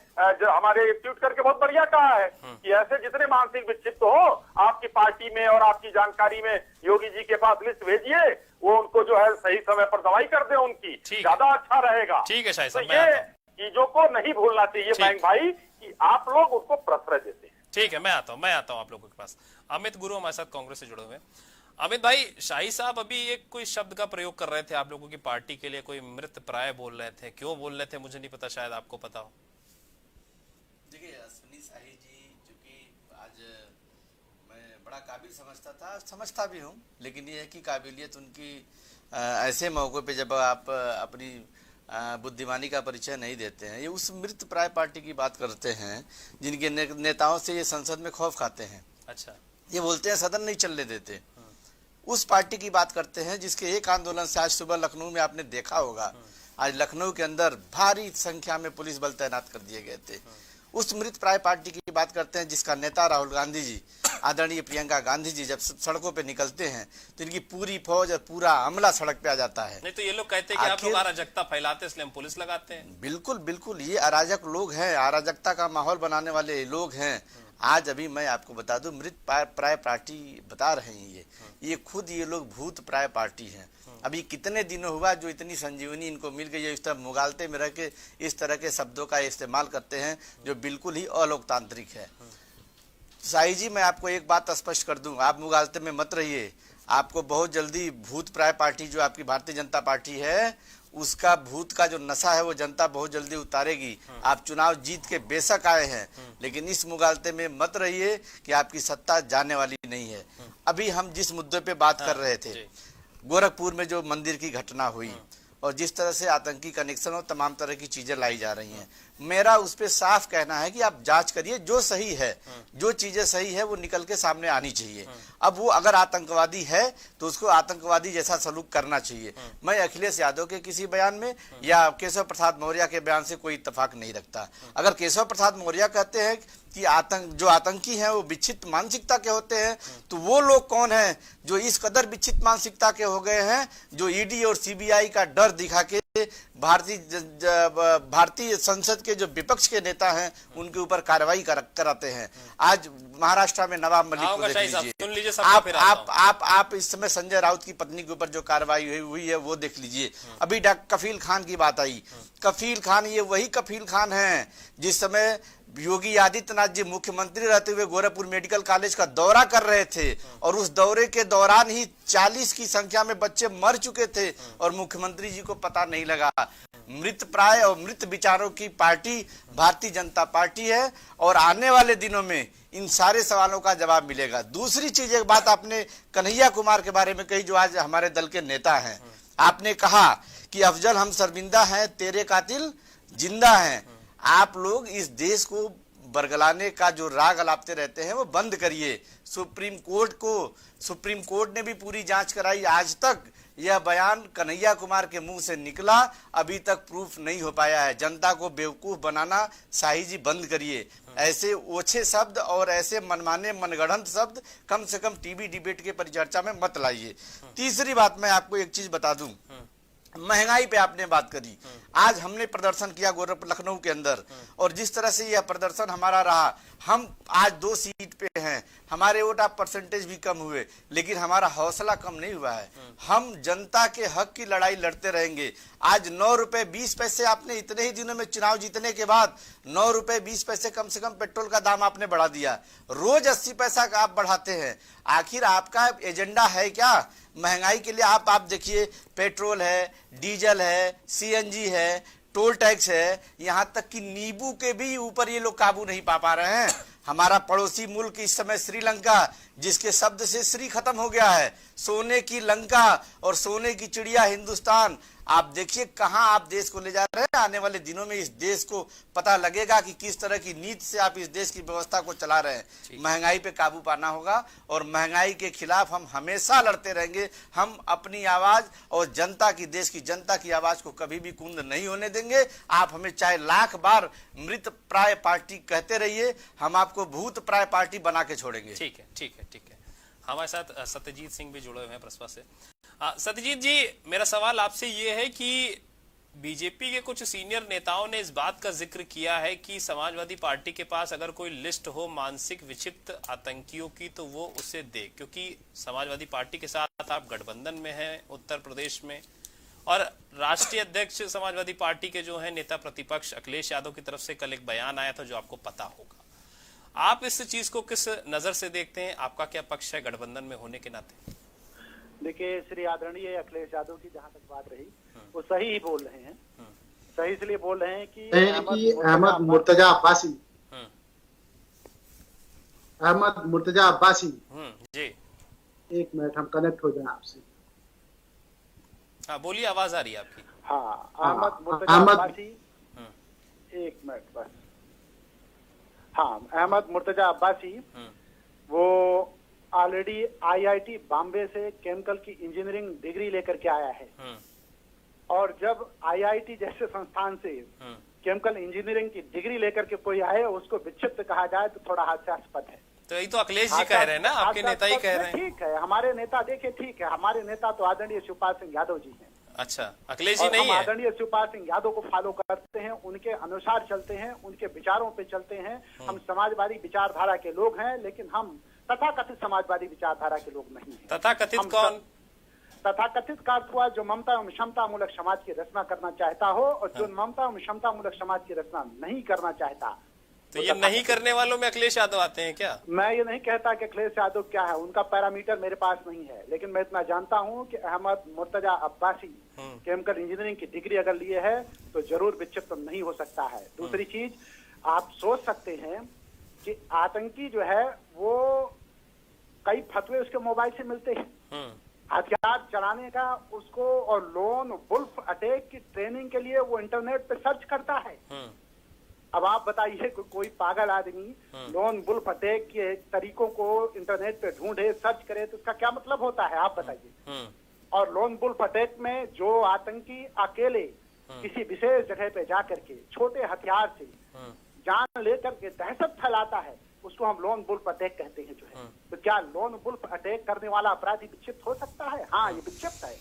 S8: हमारे ट्वीट करके बहुत बढ़िया कहा है कि ऐसे जितने मानसिक विक्षिप्त हो आपकी पार्टी में और आपकी जानकारी में योगी जी के पास लिस्ट भेजिए, वो उनको जो है सही समय पर दवाई कर दे उनकी, ज्यादा अच्छा रहेगा।
S2: ठीक है शाही साहब,
S8: तो ये चीजों को नहीं भूलना चाहिए बैंक भाई कि आप लोग उसको प्रश्रय देते हैं।
S2: ठीक है, मैं आता हूं आप लोगों के पास। अमित गुरु हमारे साथ कांग्रेस से जुड़े हुए। अमित भाई, शाही साहब अभी एक कोई शब्द का प्रयोग कर रहे थे आप लोगों की पार्टी के लिए, कोई मृत प्राय बोल रहे थे, क्यों बोल रहे थे मुझे नहीं पता, शायद आपको पता हो।
S10: देखिए अश्विनी शाही जी, चूंकि आज मैं बड़ा काबिल समझता भी हूँ, लेकिन ये है कि काबिलियत उनकी ऐसे मौकों पे जब आप अपनी बुद्धिमानी का परिचय नहीं देते हैं। ये उस मृत प्राय पार्टी की बात करते हैं जिनके नेताओं से ये संसद में खौफ खाते हैं।
S2: अच्छा,
S10: ये बोलते हैं सदन नहीं चलने देते। उस पार्टी की बात करते हैं जिसके एक आंदोलन से आज सुबह लखनऊ में आपने देखा होगा, आज लखनऊ के अंदर भारी संख्या में पुलिस बल तैनात कर दिए गए थे। उस मृत प्राय पार्टी की बात करते हैं जिसका नेता राहुल गांधी जी, आदरणीय प्रियंका गांधी जी जब सड़कों पे निकलते हैं तो इनकी पूरी फौज और पूरा अमला सड़क पे आ जाता है।
S2: नहीं तो ये लोग कहते हैं कि आप लोग अराजकता फैलाते इसलिए हम पुलिस लगाते हैं।
S10: बिल्कुल बिल्कुल, ये अराजक लोग हैं, अराजकता का माहौल बनाने वाले लोग हैं। आज अभी मैं आपको बता दूं, मृत प्राय पार्टी बता रहे हैं ये खुद ये लोग भूत प्राय पार्टी हैं। अभी कितने दिनों हुआ जो इतनी संजीवनी इनको मिल गई है, इस तरह मुगालते में रह के इस तरह के शब्दों का इस्तेमाल करते हैं जो बिल्कुल ही अलोकतांत्रिक है। शाही जी, मैं आपको एक बात स्पष्ट कर दूं, आप मुगालते में मत रहिए। आपको बहुत जल्दी भूत प्राय पार्टी जो आपकी भारतीय जनता पार्टी है, उसका भूत का जो नशा है वो जनता बहुत जल्दी उतारेगी। आप चुनाव जीत के बेशक आए हैं, लेकिन इस मुगालते में मत रहिए कि आपकी सत्ता जाने वाली नहीं है। अभी हम जिस मुद्दे पे बात कर रहे थे, गोरखपुर में जो मंदिर की घटना हुई और जिस तरह से आतंकी कनेक्शन और तमाम तरह की चीजें लाई जा रही हैं, मेरा उस पे साफ कहना है कि आप जांच करिए, जो सही है, जो चीजें सही है वो निकल के सामने आनी चाहिए। अब वो अगर आतंकवादी है तो उसको आतंकवादी जैसा सलूक करना चाहिए। मैं अखिलेश यादव के किसी बयान में या केशव प्रसाद मौर्य के बयान से कोई इत्तेफाक नहीं रखता। अगर केशव प्रसाद मौर्य कहते हैं कि जो आतंकी हैं वो विक्षिप्त मानसिकता के होते हैं, तो वो लोग कौन हैं जो इस कदर विक्षिप्त मानसिकता के हो गए हैं, जो ईडी और सीबीआई का डर दिखा के भारतीय संसद के जो विपक्ष के नेता हैं उनके ऊपर कार्रवाई कराते हैं। आज महाराष्ट्र में नवाब मलिक को देख लीजिए, आप इस समय संजय राउत की पत्नी के ऊपर जो कार्रवाई हुई है वो देख लीजिए। अभी कफील खान की बात आई, कफील खान ये वही कफील खान है जिस समय योगी आदित्यनाथ जी मुख्यमंत्री रहते हुए गोरखपुर मेडिकल कॉलेज का दौरा कर रहे थे और उस दौरे के दौरान ही 40 की संख्या में बच्चे मर चुके थे और मुख्यमंत्री जी को पता नहीं लगा। मृत प्राय और मृत विचारों की पार्टी भारतीय जनता पार्टी है और आने वाले दिनों में इन सारे सवालों का जवाब मिलेगा। दूसरी चीज, एक बात आपने कन्हैया कुमार के बारे में कही जो आज हमारे दल के नेता हैं। आपने कहा कि अफजल हम शर्मिंदा हैं, तेरे कातिल जिंदा हैं। आप लोग इस देश को बरगलाने का जो राग अलापते रहते हैं वो बंद करिए। सुप्रीम कोर्ट ने भी पूरी जांच कराई, आज तक यह बयान कन्हैया कुमार के मुंह से निकला, अभी तक प्रूफ नहीं हो पाया है। जनता को बेवकूफ बनाना शाही जी बंद करिए। ऐसे ओछे शब्द और ऐसे मनमाने मनगढ़ंत शब्द कम से कम टीवी डिबेट के परिचर्चा में मत लाइए। तीसरी बात, मैं आपको एक चीज बता दूं, महंगाई पे आपने बात करी। आज हमने प्रदर्शन किया गोरखपुर लखनऊ के अंदर और जिस तरह से यह प्रदर्शन हमारा रहा, हम आज 2 सीट पे हैं, हमारे वोट आप परसेंटेज भी कम हुए, लेकिन हमारा हौसला कम नहीं हुआ है। हम जनता के हक की लड़ाई लड़ते रहेंगे। आज 9 रुपए 20 पैसे आपने इतने ही दिनों में चुनाव जीतने के बाद 9 रुपए 20 पैसे कम से कम पेट्रोल का दाम आपने बढ़ा दिया। रोज 80 पैसा का आप बढ़ाते हैं। आखिर आपका एजेंडा है क्या महंगाई के लिए? आप देखिए, पेट्रोल है, डीजल है, सीएनजी है, टोल टैक्स है, यहाँ तक कि नींबू के भी ऊपर ये लोग काबू नहीं पा रहे हैं। हमारा पड़ोसी मुल्क इस समय श्रीलंका, जिसके शब्द से श्री खत्म हो गया है, सोने की लंका और सोने की चिड़िया हिंदुस्तान, आप देखिए कहां आप देश को ले जा रहे हैं। आने वाले दिनों में इस देश को पता लगेगा कि किस तरह की नीति से आप इस देश की व्यवस्था को चला रहे हैं। महंगाई पे काबू पाना होगा और महंगाई के खिलाफ हम हमेशा लड़ते रहेंगे। हम अपनी आवाज और जनता की, देश की जनता की आवाज को कभी भी कुंद नहीं होने देंगे। आप हमें चाहे लाख बार मृत प्राय पार्टी कहते रहिए, हम आपको भूत प्राय पार्टी बना के छोड़ेंगे।
S2: ठीक है, ठीक है, ठीक है। हमारे साथ सत्यजीत सिंह भी जुड़े हुए हैं प्रसपा से। सत्यजीत जी, मेरा सवाल आपसे ये है कि बीजेपी के कुछ सीनियर नेताओं ने इस बात का जिक्र किया है कि समाजवादी पार्टी के पास अगर कोई लिस्ट हो मानसिक विक्षिप्त आतंकियों की तो वो उसे दे, क्योंकि समाजवादी पार्टी के साथ आप गठबंधन में हैं उत्तर प्रदेश में, और राष्ट्रीय अध्यक्ष समाजवादी पार्टी के जो है नेता प्रतिपक्ष अखिलेश यादव की तरफ से कल एक बयान आया था जो आपको पता होगा। आप इस चीज को किस नजर से देखते हैं? आपका क्या पक्ष है गठबंधन में होने के नाते?
S11: देखिए, श्री आदरणीय अखिलेश यादव की जहां तक बात रही, वो सही ही बोल रहे हैं। सही इसलिए बोल रहे हैं कि
S12: अहमद मुर्तजा अब्बासी
S2: जी,
S12: एक मिनट हम कनेक्ट हो जाए आपसे।
S2: हाँ बोलिए, आवाज आ रही है आपकी।
S11: हाँ, अहमद मुर्तजा अब्बासी, एक मिनट बस। हाँ, अहमद मुर्तजा अब्बासी वो ऑलरेडी आईआईटी बॉम्बे से केमिकल की इंजीनियरिंग डिग्री लेकर के आया है, और जब आईआईटी जैसे संस्थान से केमिकल इंजीनियरिंग की डिग्री लेकर के कोई आए उसको विक्षिप्त कहा जाए तो थोड़ा हास्यास्पद है।
S2: तो यही तो अखिलेश जी कह रहे हैं ना, आपके नेता ही कह रहे हैं।
S11: ठीक है, हमारे नेता, देखिए ठीक है, हमारे नेता तो आदरणीय शिवपाल सिंह यादव जी हैं।
S2: अच्छा, अखिलेश जी नहीं है।
S11: आदरणीय शिवपाल सिंह यादव को फॉलो करते हैं, उनके अनुसार चलते हैं, उनके विचारों पे चलते हैं। हम समाजवादी विचारधारा के लोग हैं, लेकिन हम तथाकथित समाजवादी विचारधारा के लोग नहीं हैं।
S2: तथाकथित कौन?
S11: तथाकथित का अर्थ हुआ जो ममता एवं क्षमता मूलक समाज की रचना करना चाहता हो, और जो ममता एवं क्षमता मूलक समाज की रचना नहीं करना चाहता।
S2: तो ये नहीं करने वालों में अखिलेश यादव आते हैं क्या?
S11: मैं ये नहीं कहता कि अखिलेश यादव क्या है, उनका पैरामीटर मेरे पास नहीं है, लेकिन मैं इतना जानता हूं कि अहमद मुर्तजा अब्बासी केमिकल इंजीनियरिंग की डिग्री अगर लिए है तो जरूर विक्षिप्त नहीं हो सकता है। दूसरी चीज, आप सोच सकते हैं कि आतंकी जो है वो कई फतवे उसके मोबाइल से मिलते हैं, हथियार चलाने का उसको, और लोन वुल्फ अटैक की ट्रेनिंग के लिए वो इंटरनेट पे सर्च करता है। अब आप बताइए, कोई पागल आदमी लोन वुल्फ अटैक के तरीकों को इंटरनेट पे ढूंढे, सर्च करे, तो उसका क्या मतलब होता है, आप बताइए। और लोन वुल्फ अटैक में जो आतंकी अकेले किसी विशेष जगह पे जाकर के छोटे हथियार से जान लेकर के दहशत फैलाता है, उसको हम लोन वुल्फ अटैक कहते हैं जो है। तो क्या लोन वुल्फ अटैक करने वाला अपराधी विक्षिप्त हो सकता है? हाँ, ये विक्षिप्त है।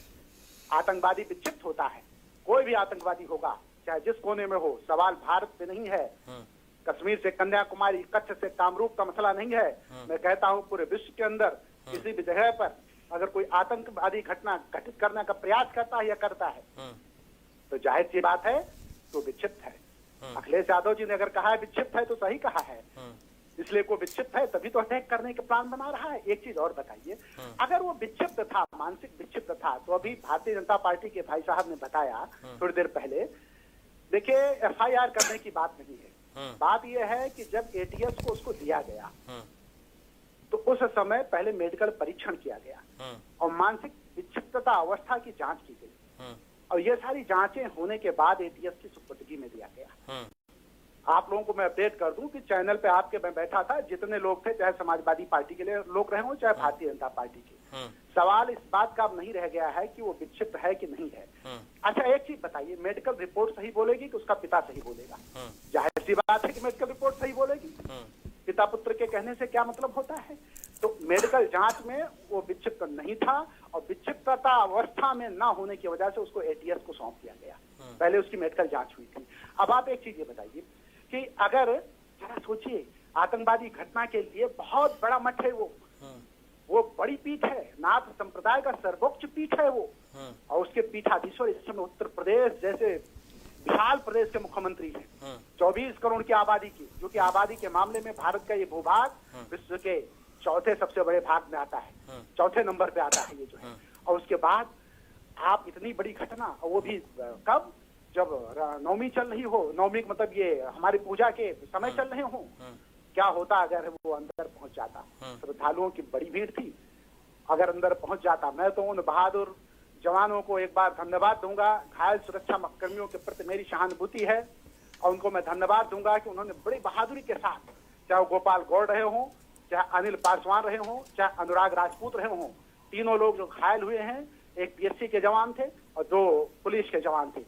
S11: आतंकवादी विक्षिप्त होता है, कोई भी आतंकवादी होगा, चाहे जिस कोने में हो। सवाल भारत पे नहीं है, कश्मीर से कन्याकुमारी, कच्छ से कामरूप का मसला नहीं है। मैं कहता हूँ पूरे विश्व के अंदर किसी भी जगह पर अगर कोई आतंकवादी घटना घटित करने का प्रयास करता है या करता है तो जाहिर सी बात है तो विक्षिप्त है। अखिलेश यादव जी ने अगर कहा है विक्षिप्त है तो सही कहा है, इसलिए को विक्षिप्त है तभी तो अटैक करने के प्लान बना रहा है। एक चीज और बताइए, अगर वो विक्षिप्त था, मानसिक विक्षिप्त था, तो अभी भारतीय जनता पार्टी के भाई साहब ने बताया थोड़ी देर पहले, देखिए एफआईआर करने की बात नहीं है, बात यह है कि जब एटीएस को उसको दिया गया तो उस समय पहले मेडिकल परीक्षण किया गया और मानसिक विक्षिप्तता अवस्था की जांच की गई, और ये सारी जांचें होने के बाद एटीएस की सुपुर्दगी में दिया गया। आप लोगों को मैं अपडेट कर दूं कि चैनल पे आपके मैं बैठा था, जितने लोग थे, चाहे समाजवादी पार्टी के लिए लोग रहे हो चाहे भारतीय जनता पार्टी के, सवाल इस बात का अब नहीं रह गया है कि वो विक्षिप्त है कि नहीं है। अच्छा एक चीज बताइए, मेडिकल रिपोर्ट सही बोलेगी कि उसका पिता सही बोलेगा? जाहिर सी बात है कि मेडिकल रिपोर्ट सही बोलेगी। पिता पुत्र के कहने से क्या मतलब होता है? तो मेडिकल जांच में वो विक्षिप्त नहीं था, और विक्षिप्तता अवस्था में न होने की वजह से उसको एटीएस को सौंप दिया गया। पहले उसकी मेडिकल जांच हुई थी। अब आप एक चीज ये बताइए कि अगर जरा सोचिए, आतंकवादी घटना के लिए बहुत बड़ा मठ है वो बड़ी पीठ है, नाथ संप्रदाय का सर्वोच्च पीठ है वो, और उसके पीठाधीश्वर इस समय उत्तर प्रदेश जैसे विशाल प्रदेश के मुख्यमंत्री हैं, 24 करोड़ की आबादी की, जो कि आबादी के मामले में भारत का ये भूभाग विश्व के चौथे सबसे बड़े भाग में आता है, चौथे नंबर पे आता है ये जो है। और उसके बाद आप इतनी बड़ी घटना, और वो भी कब, जब नवमी चल रही हो, नवमी मतलब ये हमारी पूजा के समय चल रहे हो, क्या होता अगर वो अंदर पहुंच जाता? श्रद्धालुओं की बड़ी भीड़ थी, अगर अंदर पहुंच जाता, मैं तो उन बहादुर जवानों को एक बार धन्यवाद दूंगा। घायल सुरक्षा कर्मियों के प्रति मेरी सहानुभूति है और उनको मैं धन्यवाद दूंगा कि उन्होंने बड़ी बहादुरी के साथ, चाहे वो गोपाल गौड़ रहे हों, चाहे अनिल पासवान रहे हों, चाहे अनुराग राजपूत रहे हों, तीनों लोग जो घायल हुए हैं, एक पीएससी के जवान थे और 2 पुलिस के जवान थे,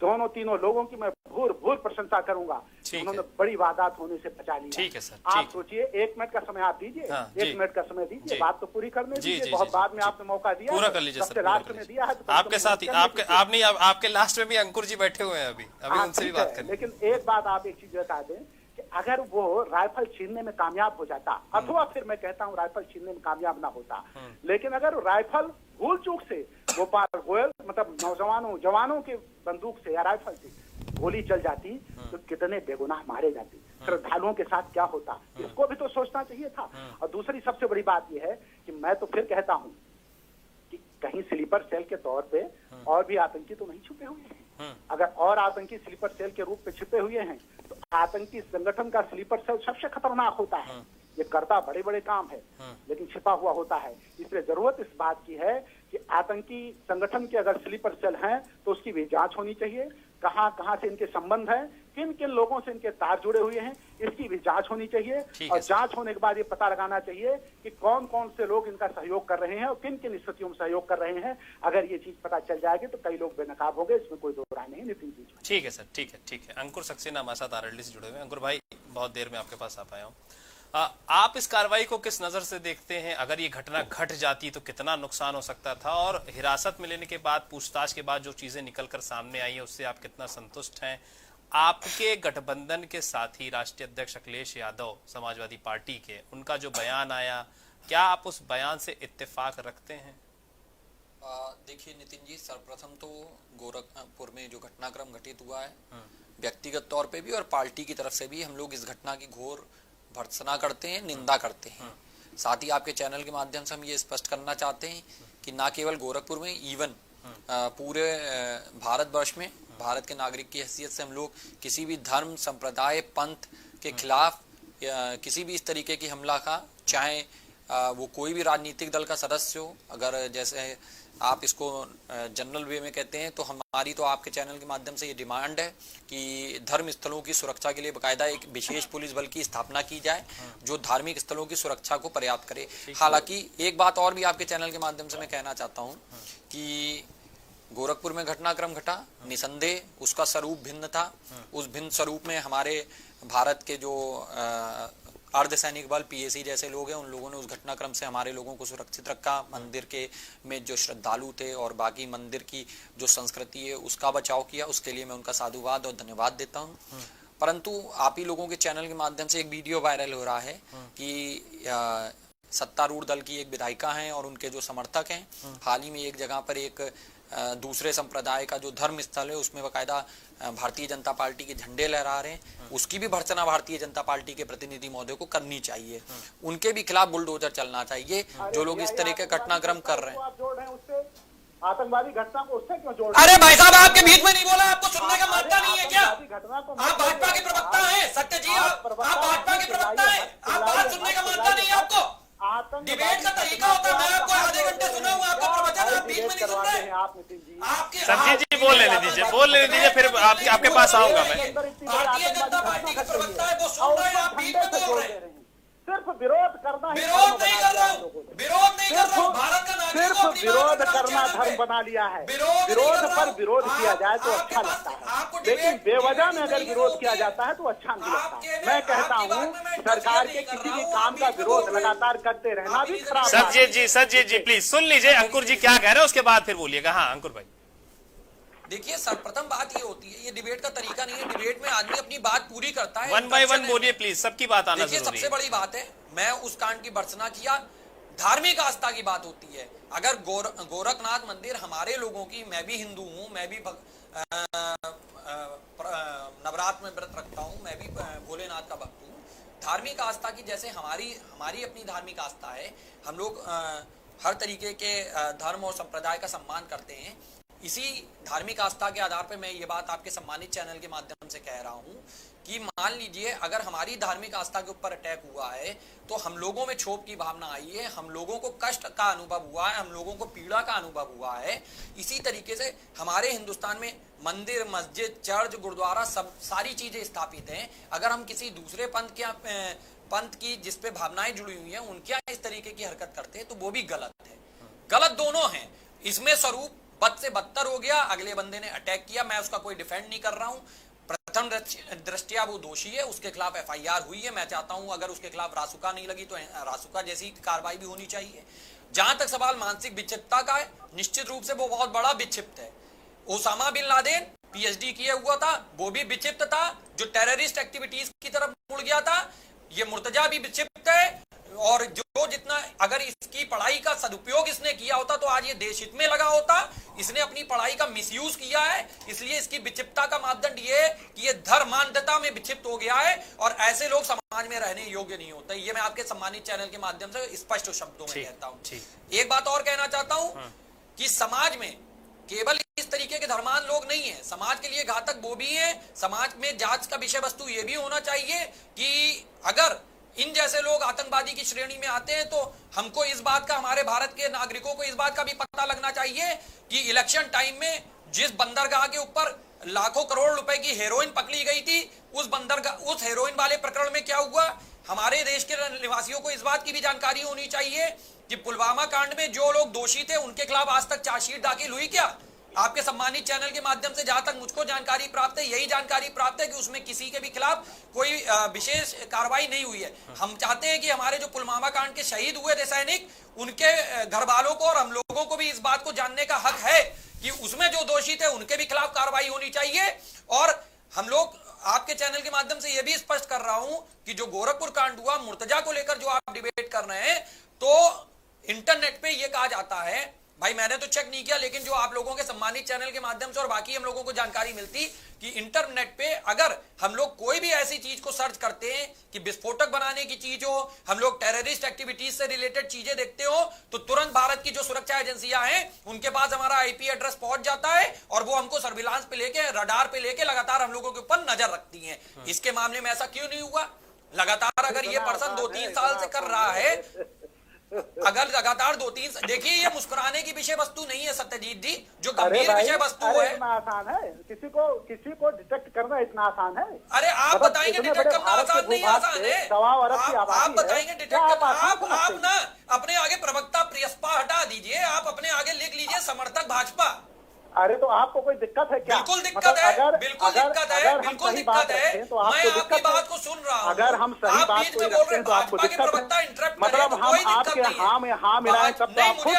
S11: दोनों तीनों लोगों की मैं भूर भूर प्रशंसा करूंगा। उन्होंने बड़ी वारदात होने से बचा लिया।
S2: ठीक है सर,
S11: आप सोचिए, 1 मिनट का समय आप दीजिए। हाँ, 1 मिनट का समय दीजिए, बात तो पूरी करने दीजिए। बहुत बाद में आपने मौका दिया,
S2: पूरा कर लीजिए सर,
S11: लास्ट में दिया है तो
S2: आपके साथ ही आपके लास्ट में भी अंकुर जी बैठे हुए हैं अभी उनसे भी बात करें।
S11: लेकिन एक बात आप एक चीज बता दें कि अगर वो राइफल छीनने में कामयाब हो जाता, अथवा फिर मैं कहता हूँ राइफल छीनने में कामयाब ना होता, लेकिन अगर राइफल भूल चूक से गोपाल गोयल मतलब जवानों के बंदूक से या राइफल से गोली चल जाती तो कितने बेगुनाह मारे जाते, श्रद्धालुओं के साथ क्या होता, इसको भी तो सोचना चाहिए था। और दूसरी सबसे बड़ी बात यह है कि मैं तो फिर कहता हूँ कि कहीं स्लीपर सेल के तौर पे और भी आतंकी तो नहीं छुपे हुए हैं। अगर और आतंकी स्लीपर सेल के रूप में छिपे हुए हैं तो आतंकी संगठन का स्लीपर सेल सबसे खतरनाक होता है। ये करता बड़े बड़े काम है लेकिन छिपा हुआ होता है। इसलिए जरूरत इस बात की है कि आतंकी संगठन के अगर स्लीपर सेल हैं तो उसकी भी जांच होनी चाहिए। कहां कहां से इनके संबंध है, किन किन लोगों से इनके तार जुड़े हुए हैं, इसकी भी जांच होनी चाहिए। और जांच होने के बाद ये पता लगाना चाहिए कि कौन कौन से लोग इनका सहयोग कर रहे हैं और किन किन स्थितियों में सहयोग कर रहे हैं। अगर ये चीज पता चल जाएगी तो कई लोग बेनकाब हो गए, इसमें कोई दो राय नहीं। नितिन जी
S2: ठीक है सर, ठीक है। अंकुर सक्सेना हमारे साथ आरएलडी से जुड़े हुए हैं। अंकुर भाई, बहुत देर में आपके पास आ पाया हूँ। आप इस कार्रवाई को किस नजर से देखते हैं? अगर ये घटना घट जाती तो कितना नुकसान हो सकता था, और हिरासत में लेने के बाद, पूछताछ के बाद जो चीजें निकलकर सामने आई है उससे आप कितना संतुष्ट हैं? आपके गठबंधन के साथी राष्ट्रीय अध्यक्ष अखिलेश यादव समाजवादी पार्टी के, उनका जो बयान आया, क्या आप उस बयान से इत्तेफाक रखते हैं?
S13: देखिए नितिन जी, सर्वप्रथम तो गोरखपुर में जो घटनाक्रम घटित हुआ है, व्यक्तिगत तौर पे भी और पार्टी की तरफ से भी हम लोग इस घटना की घोर भर्त्सना करते हैं, निंदा करते हैं। साथ ही आपके चैनल के माध्यम से हम ये स्पष्ट करना चाहते हैं कि ना केवल गोरखपुर में, इवन पूरे भारतवर्ष में भारत के नागरिक की हैसियत से हम लोग किसी भी धर्म, संप्रदाय, पंथ के खिलाफ किसी भी इस तरीके की हमला का, चाहे वो कोई भी राजनीतिक दल का सदस्य हो, अगर जैसे आप इसको जनरल वे में कहते हैं, तो हमारी तो आपके चैनल के माध्यम से ये डिमांड है कि धर्म स्थलों की सुरक्षा के लिए बकायदा एक विशेष पुलिस बल की स्थापना की जाए जो धार्मिक स्थलों की सुरक्षा को पर्याप्त करे। हालांकि एक बात और भी आपके चैनल के माध्यम से मैं कहना चाहता हूं कि गोरखपुर में घटनाक्रम घटा, निसंदेह उसका स्वरूप भिन्न था। उस भिन्न स्वरूप में हमारे भारत के जो अर्धसैनिक बल, पीएसी जैसे लोग हैं, उन लोगों ने उस घटनाक्रम से हमारे लोगों को सुरक्षित रखा। मंदिर के में जो श्रद्धालु थे और बाकी मंदिर की जो संस्कृति है उसका बचाव किया, उसके लिए मैं उनका साधुवाद और धन्यवाद देता हूं। परंतु आप ही लोगों के चैनल के माध्यम से एक वीडियो वायरल हो रहा है कि सत्तारूढ़ दल की एक विधायिका हैं और उनके जो समर्थक हैं, हाल ही में एक जगह पर एक दूसरे संप्रदाय का जो धर्म स्थल है उसमें बकायदा भारतीय जनता पार्टी के झंडे लहरा रहे हैं। उसकी भी भर्त्सना भारतीय जनता पार्टी के प्रतिनिधि महोदय को करनी चाहिए। उनके भी खिलाफ बुलडोजर चलना चाहिए जो लोग इस तरह के घटनाक्रम कर रहे हैं।
S11: आतंकवादी घटना को उससे क्यों जोड़?
S13: अरे भाई साहब, आपके बीच में नहीं बोला, आपको सुनने का मौका नहीं है क्या? आप भाजपा के प्रवक्ता हैं, सत्य जी, आप भाजपा के प्रवक्ता हैं, आप बात सुनने का मौका नहीं है आपको? डिबेट का तरीका होता है, मैं आपको आधे घंटे सुना हूँ आपका प्रवचन, आप बीच में नहीं सुन रहे।
S2: संजय जी बोल लेने दीजिए, फिर आपके पास आऊंगा मैं।
S13: भारतीय जनता पार्टी के प्रवक्ता है, वो सुन रहे हैं, आप बीच में बोल रहे हैं।
S11: सिर्फ विरोध करना,
S13: विरोध नहीं कर रहा हूँ, विरोध नहीं कर रहा हूँ। भारत का नागरिक
S11: सिर्फ विरोध करना धर्म बना लिया है। विरोध पर विरोध किया जाए तो अच्छा लगता है, लेकिन बेवजह में अगर विरोध किया जाता है तो अच्छा नहीं लगता। मैं कहता हूँ सरकार के किसी भी काम का विरोध लगातार करते रहना भी खराब।
S2: सज्जित जी प्लीज सुन लीजिए अंकुर जी क्या कह रहे हैं, उसके बाद फिर बोलिएगा। हाँ अंकुर भाई,
S13: देखिए सर्वप्रथम बात ये होती है, ये डिबेट का तरीका नहीं है। डिबेट में आदमी अपनी बात पूरी करता है।
S2: वन बाय वन बोलिए प्लीज, सबकी बात आना
S13: जरूरी है। सबसे बड़ी बात है, मैं उस कांड की भर्त्सना किया, धार्मिक आस्था की बात होती है। अगर गोरखनाथ मंदिर हमारे लोगों की, मैं भी हिंदू हूँ, मैं भी नवरात्र में व्रत रखता हूँ, मैं भी भोलेनाथ का भक्त हूँ। धार्मिक आस्था की जैसे हमारी अपनी धार्मिक आस्था है, हम लोग हर तरीके के धर्म और संप्रदाय का सम्मान करते हैं। इसी धार्मिक आस्था के आधार पर मैं ये बात आपके सम्मानित चैनल के माध्यम से कह रहा हूं कि मान लीजिए अगर हमारी धार्मिक आस्था के ऊपर अटैक हुआ है तो हम लोगों में क्षोभ की भावना आई है, हम लोगों को कष्ट का अनुभव हुआ है, हम लोगों को पीड़ा का अनुभव हुआ है। इसी तरीके से हमारे हिंदुस्तान में मंदिर, मस्जिद, चर्च, गुरुद्वारा सब सारी चीजें स्थापित हैं। अगर हम किसी दूसरे पंथ की जिस पे भावनाएं जुड़ी हुई हैं उनके यहाँ इस तरीके की हरकत करते हैं तो वो भी गलत है। गलत दोनों हैं। इसमें स्वरूप बद से बदतर हो गया, अगले बंदे ने अटैक किया, मैं उसका कोई डिफेंड नहीं कर रहा हूं। प्रथम दृष्टया वो दोषी है, उसके खिलाफ एफआईआर हुई है। मैं चाहता हूं अगर उसके खिलाफ रासुका नहीं लगी तो रासुका जैसी कार्रवाई भी होनी चाहिए। जहां तक सवाल मानसिक विक्षिप्तता का है, निश्चित रूप से वो बहुत बड़ा विक्षिप्त है। ओसामा बिन लादेन पीएचडी किया हुआ था, वो भी विक्षिप्त था, जो टेररिस्ट एक्टिविटीज की तरफ मुड़ गया था। ये मुर्तजा भी विक्षिप्त है, और जो जितना अगर इसकी पढ़ाई का सदुपयोग इसने किया होता तो आज ये देश हित में लगा होता। इसने अपनी पढ़ाई का मिसयूज किया है, इसलिए इसकी विक्षिप्तता का मापदंड ये है कि ये धर्मांधता में विक्षिप्त हो गया है और ऐसे लोग समाज में रहने योग्य नहीं होते। ये मैं आपके सम्मानित चैनल के माध्यम से स्पष्ट शब्दों में कहता हूं। एक बात और कहना चाहता हूं कि समाज में केवल इस तरीके के धर्मान लोग नहीं है, समाज के लिए घातक वो भी है। समाज में जांच का विषय वस्तु ये भी होना चाहिए कि अगर इन जैसे लोग आतंकवादी की श्रेणी में आते हैं तो हमको इस बात का, हमारे भारत के नागरिकों को इस बात का भी पता लगना चाहिए कि इलेक्शन टाइम में जिस बंदरगाह के ऊपर लाखों करोड़ रुपए की हेरोइन पकड़ी गई थी, उस हेरोइन वाले प्रकरण में क्या हुआ। हमारे देश के निवासियों को इस बात की भी जानकारी होनी चाहिए कि पुलवामा कांड में जो लोग दोषी थे उनके खिलाफ आज तक चार्जशीट दाखिल हुई क्या। आपके सम्मानित चैनल के माध्यम से जहां तक मुझको जानकारी प्राप्त है, यही जानकारी प्राप्त है कि उसमें किसी के भी खिलाफ कोई विशेष कार्रवाई नहीं हुई है। हम चाहते हैं कि हमारे जो पुलवामा कांड के शहीद हुए थे सैनिक, उनके घर वालों को और हम लोगों को भी इस बात को जानने का हक है कि उसमें जो दोषी थे उनके भी खिलाफ कार्रवाई होनी चाहिए। और हम लोग आपके चैनल के माध्यम से यह भी स्पष्ट कर रहा हूं कि जो गोरखपुर कांड हुआ, मुर्तजा को लेकर जो आप डिबेट कर रहे हैं, तो इंटरनेट पे यह कहा जाता है, भाई मैंने तो चेक नहीं किया, लेकिन जो आप लोगों के सम्मानित चैनल के माध्यम से और बाकी हम लोगों को जानकारी मिलती कि इंटरनेट पे अगर हम लोग कोई भी ऐसी चीज को सर्च करते हैं कि विस्फोटक बनाने की चीज हो, हम लोग टेररिस्ट एक्टिविटीज से रिलेटेड चीजें देखते हो, तो तुरंत भारत की जो सुरक्षा एजेंसियां हैं उनके पास हमारा आईपी एड्रेस पहुंच जाता है और वो हमको सर्विलांस पे लेके, रडार पे लेके लगातार हम लोगों के ऊपर नजर रखती है। इसके मामले में ऐसा क्यों नहीं हुआ? लगातार अगर ये पर्सन 2-3 साल से कर रहा है, अगर लगातार 2-3, देखिए ये मुस्कुराने की विषय वस्तु नहीं है सत्यजीत जी, जो गंभीर विषय वस्तु है।
S11: इतना आसान है किसी को डिटेक्ट करना, इतना आसान है?
S13: अरे आप बताएंगे डिटेक्ट करना आसान नहीं, आसान है। आप बताएंगे डिटेक्ट करना। आप ना अपने आगे प्रवक्ता प्रियस्पा हटा दीजिए, आप अपने आगे लिख लीजिए समर्थक भाजपा।
S11: अरे तो आपको कोई दिक्कत है क्या?
S13: बिल्कुल दिक्कत है, बिल्कुल दिक्कत है, बिल्कुल दिक्कत है। मैं आपकी बात को सुन रहा हूँ,
S11: अगर हम सही बात को रखते हैं तो आपको दिक्कत है? मतलब हम आपके हाँ में हाँ मिलाएं तब तो आपको,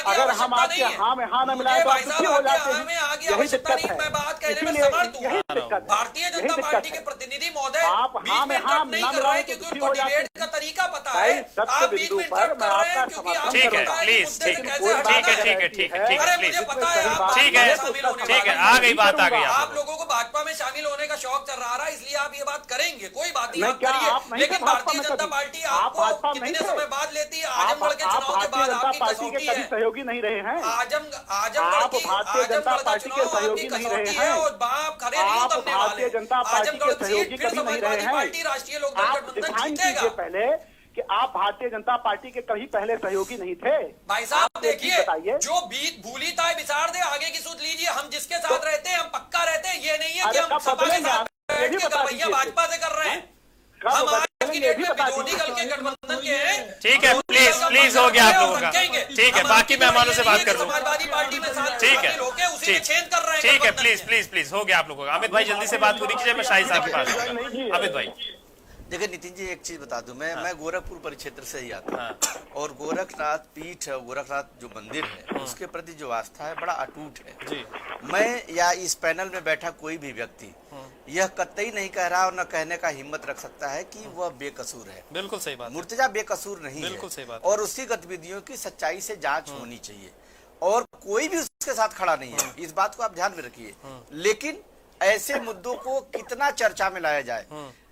S11: अगर हम आपके हाँ में हाँ न मिलाएं तो आप दुखी हो जाते हैं। यही दिक्कत है।
S13: मैं बात कहने में समर्थ हूँ। भारतीय जनता पार्टी के प्रतिनिधि महोदय
S11: आप हाँ में हाँ नहीं कर रहे क्योंकि उनको डिबेट
S13: का तरीका पता है। आप बीच में इंटरप्ट कर रहे हैं क्योंकि आप
S2: ठीक है, प्लीज ठीक है, ठीक है,
S13: अरे मुझे पता है
S2: ठीक है, आ गई बात, आ गई।
S13: आप लोगों को भाजपा में शामिल होने का शौक चल रहा है, इसलिए आप ये बात करेंगे, कोई बात नहीं, आप करिए। लेकिन भारतीय जनता पार्टी आपको कितने समय बाद लेती है? आजमगढ़ के चुनाव के बाद आपकी कसौटी है।
S11: सहयोगी नहीं रहे हैं
S13: आजमगढ़ की आजमगढ़ का चुनाव आपकी कसौटी है और बाप खड़े नहीं उतरने वाले। आजमगढ़ सीट फिर समाजवादी पार्टी राष्ट्रीय लोकदल गठबंधन जीतेगा।
S11: पहले कि आप भारतीय जनता पार्टी के कभी पहले सहयोगी नहीं थे।
S13: भाई साहब देखिए, जो बीत भूली था बिसार दे, आगे की सोच लीजिए। हम जिसके साथ रहते हैं हम पक्का रहते हैं, ये नहीं है कि हम सपा के साथ बैठ के गवैया भाजपा से कर रहे हैं। हम आज की डेट में विरोधी दल के गठबंधन के हैं।
S2: ठीक है, प्लीज हो गया आप लोगों का। ठीक है, बाकी मेहमानों से बात कर लूं।
S13: समाजवादी पार्टी में
S2: ठीक है,
S13: उसी में छेद कर रहे हैं।
S2: ठीक है, प्लीज हो गया आप लोगों का। अमित भाई जल्दी से बात पूरी कीजिए, मैं शाही साहब के पास। अमित भाई
S10: देखिए नितिन जी, एक चीज बता दूं, मैं गोरखपुर परिक्षेत्र से ही आता हूँ और गोरखनाथ पीठ है, गोरखनाथ जो मंदिर है उसके प्रति जो आस्था है बड़ा अटूट है जी। मैं या इस पैनल में बैठा कोई भी व्यक्ति यह कतई नहीं कह रहा और न कहने का हिम्मत रख सकता है कि वह बेकसूर है।
S2: बिल्कुल सही बात।
S10: मुर्तजा बेकसूर नहीं है,
S2: बिल्कुल सही बात।
S10: और उसकी गतिविधियों की सच्चाई से जांच होनी चाहिए और कोई भी उसके साथ खड़ा नहीं है, इस बात को आप ध्यान में रखिए। लेकिन ऐसे मुद्दों को कितना चर्चा में लाया जाए,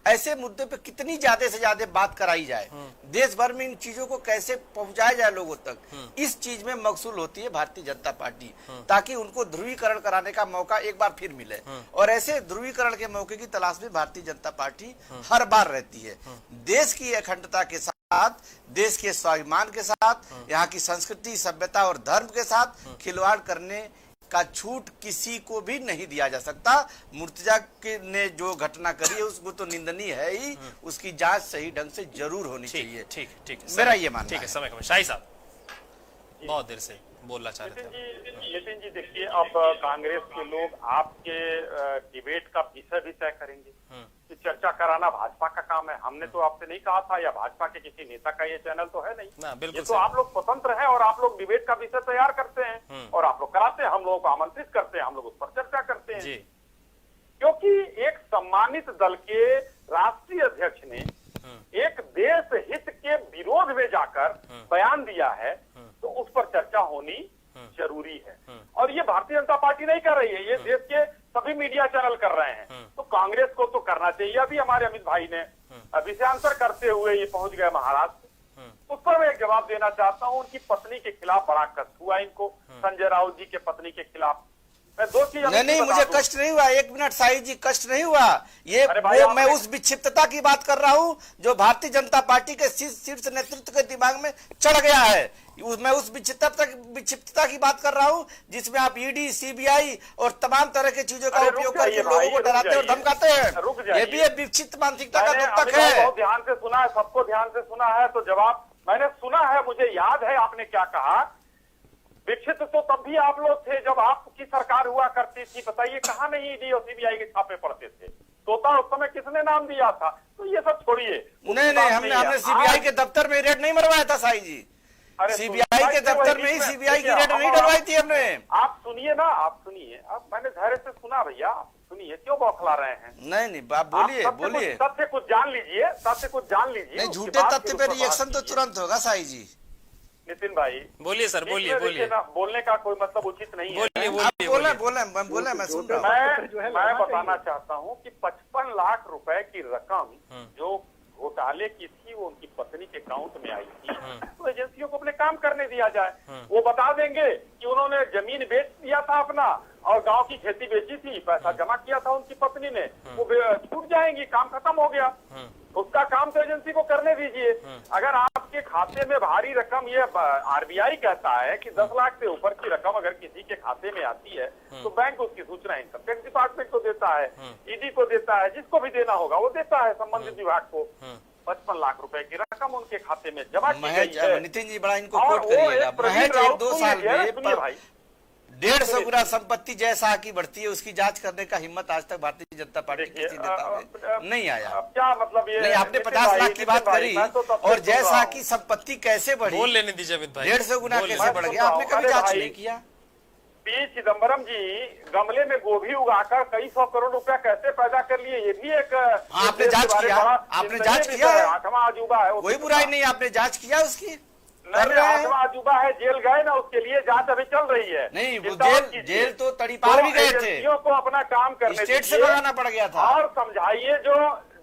S10: ऐसे मुद्दे पे कितनी ज्यादा से ज्यादा बात कराई जाए, देश भर में इन चीजों को कैसे पहुंचाया जाए लोगों तक, इस चीज में मकसूल होती है भारतीय जनता पार्टी, ताकि उनको ध्रुवीकरण कराने का मौका एक बार फिर मिले। और ऐसे ध्रुवीकरण के मौके की तलाश में भारतीय जनता पार्टी हर बार रहती है। देश की अखंडता के साथ, देश के स्वाभिमान के साथ, यहाँ की संस्कृति, सभ्यता और धर्म के साथ खिलवाड़ करने का छूट किसी को भी नहीं दिया जा सकता। मुर्तजा ने जो घटना करी है उसको तो निंदनीय है ही, उसकी जांच सही ढंग से जरूर होनी चाहिए।
S2: ठीक
S10: मेरा ये मानना है।
S2: समय कम। शाही साहब बहुत देर से बोलना चाह रहे थे।
S8: नितिन जी देखिए, अब कांग्रेस के लोग आपके डिबेट का विषय भी तय करेंगे कि चर्चा कराना भाजपा का काम है। हमने तो आपसे नहीं कहा था, या भाजपा के किसी नेता का ये चैनल तो है नहीं। ये तो आप लोग स्वतंत्र हैं और आप लोग डिबेट का विषय तैयार करते हैं और आप लोग कराते हैं, हम लोगों को आमंत्रित करते हैं, हम लोग उस पर चर्चा करते हैं। क्योंकि एक सम्मानित दल के राष्ट्रीय अध्यक्ष ने एक देश हित के विरोध में जाकर बयान दिया है, तो उस पर चर्चा होनी जरूरी है। और ये भारतीय जनता पार्टी नहीं कर रही है, ये देश के सभी मीडिया चैनल कर रहे हैं। तो कांग्रेस को तो करना चाहिए। अभी हमारे अमित भाई ने विषयांतर करते हुए ये पहुंच गए महाराष्ट्र, उस पर मैं एक जवाब देना चाहता हूं। उनकी पत्नी के खिलाफ बड़ा कष्ट हुआ इनको, संजय राउत जी के पत्नी के खिलाफ। मैं दो चीज
S10: नहीं, मुझे कष्ट नहीं हुआ। एक मिनट साई जी, कष्ट नहीं हुआ। ये वो मैं उस विक्षिप्तता की बात कर रहा हूँ जो भारतीय जनता पार्टी के शीर्ष नेतृत्व के दिमाग में चढ़ गया है। मैं उस विक्षिप्तता की बात कर रहा हूँ जिसमें आप ईडी, सीबीआई और तमाम तरह की चीजों का उपयोग करके लोगों को डराते और धमकाते हैं। ये भी एक विक्षिप्त मानसिकता का द्योतक है।
S8: बहुत ध्यान से सुना है, सबको ध्यान से सुना है, तो जवाब मैंने सुना है, मुझे याद है आपने क्या कहा। विक्षिप्त तो तब भी आप लोग थे जब आपकी सरकार हुआ करती थी। बताइए कहाँ नहीं ईडी और सीबीआई के छापे पड़ते थे? तोता उस समय किसने नाम दिया था? तो ये सब छोड़िए।
S10: नहीं, हमने सीबीआई के दफ्तर में रेड नहीं मरवाया था साई जी। सीबीआई के दफ्तर में ही सीबीआई की रेड नहीं डलवाई थी हमने।
S8: आप सुनिए ना, आप सुनिए। अब मैंने धैर्य से सुना भैया, सुनिए, क्यों बौखला रहे हैं?
S10: नहीं, आप बोलिए।
S8: सबसे कुछ जान लीजिए, सबसे कुछ जान लीजिए।
S10: नहीं, झूठे तथ्य पे रिएक्शन तो तुरंत होगा साई जी।
S8: नितिन भाई
S2: बोलिए सर, बोलिए।
S8: बोलने का कोई मतलब उचित नहीं है।
S10: बोले मैं सुन रहा हूँ।
S8: मैं बताना चाहता हूँ कि 55 लाख रुपए की रकम जो घोटाले की थी वो उनकी पत्नी के अकाउंट में आई थी। तो एजेंसियों को अपने काम करने दिया जाए। वो बता देंगे कि उन्होंने जमीन बेच दिया था अपना और गांव की खेती बेची थी, पैसा जमा किया था उनकी पत्नी ने, वो छूट जाएंगी, काम खत्म हो गया। उसका काम तो एजेंसी को करने दीजिए। अगर आपके खाते में भारी रकम, ये आरबीआई कहता है कि 10 लाख से ऊपर की रकम अगर किसी के खाते में आती है तो बैंक उसकी सूचना इनकम टैक्स डिपार्टमेंट को देता है, ईडी को देता है, जिसको भी देना होगा वो देता है, संबंधित विभाग को। 55 लाख रुपए की रकम उनके खाते में जमा की गई है।
S10: नितिन जी बड़ा इनको कोट करिएगा। महज 1-2 साल में 150 गुना संपत्ति जैसा की बढ़ती है, उसकी जांच करने का हिम्मत आज तक भारतीय जनता पार्टी के किसी नेता में नहीं आया।
S8: क्या मतलब ये?
S10: नहीं, आपने 50 लाख की बात करी और जैसा की संपत्ति कैसे बढ़ी,
S2: बोल लेने दीजिए अमित भाई।
S10: 150 गुना कैसे बढ़ गया, आपने कभी जांच नहीं किया?
S8: पी चिदम्बरम जी गमले में गोभी उगाकर कई 100 करोड़ रुपया कैसे पैदा कर लिए, ये भी एक
S10: आपने जांच किया? आपने जांच किया?
S8: 8वां अजूबा है,
S10: कोई बुराई नहीं, आपने जांच किया उसकी?
S8: 8वां अजूबा है, जेल गए ना, उसके लिए जांच अभी चल रही है।
S10: नहीं, वो जेल तो तड़ीपार भी गए थे,
S8: को अपना काम करने
S10: स्टेट से भगाना पड़ गया था।
S8: और समझाइए, जो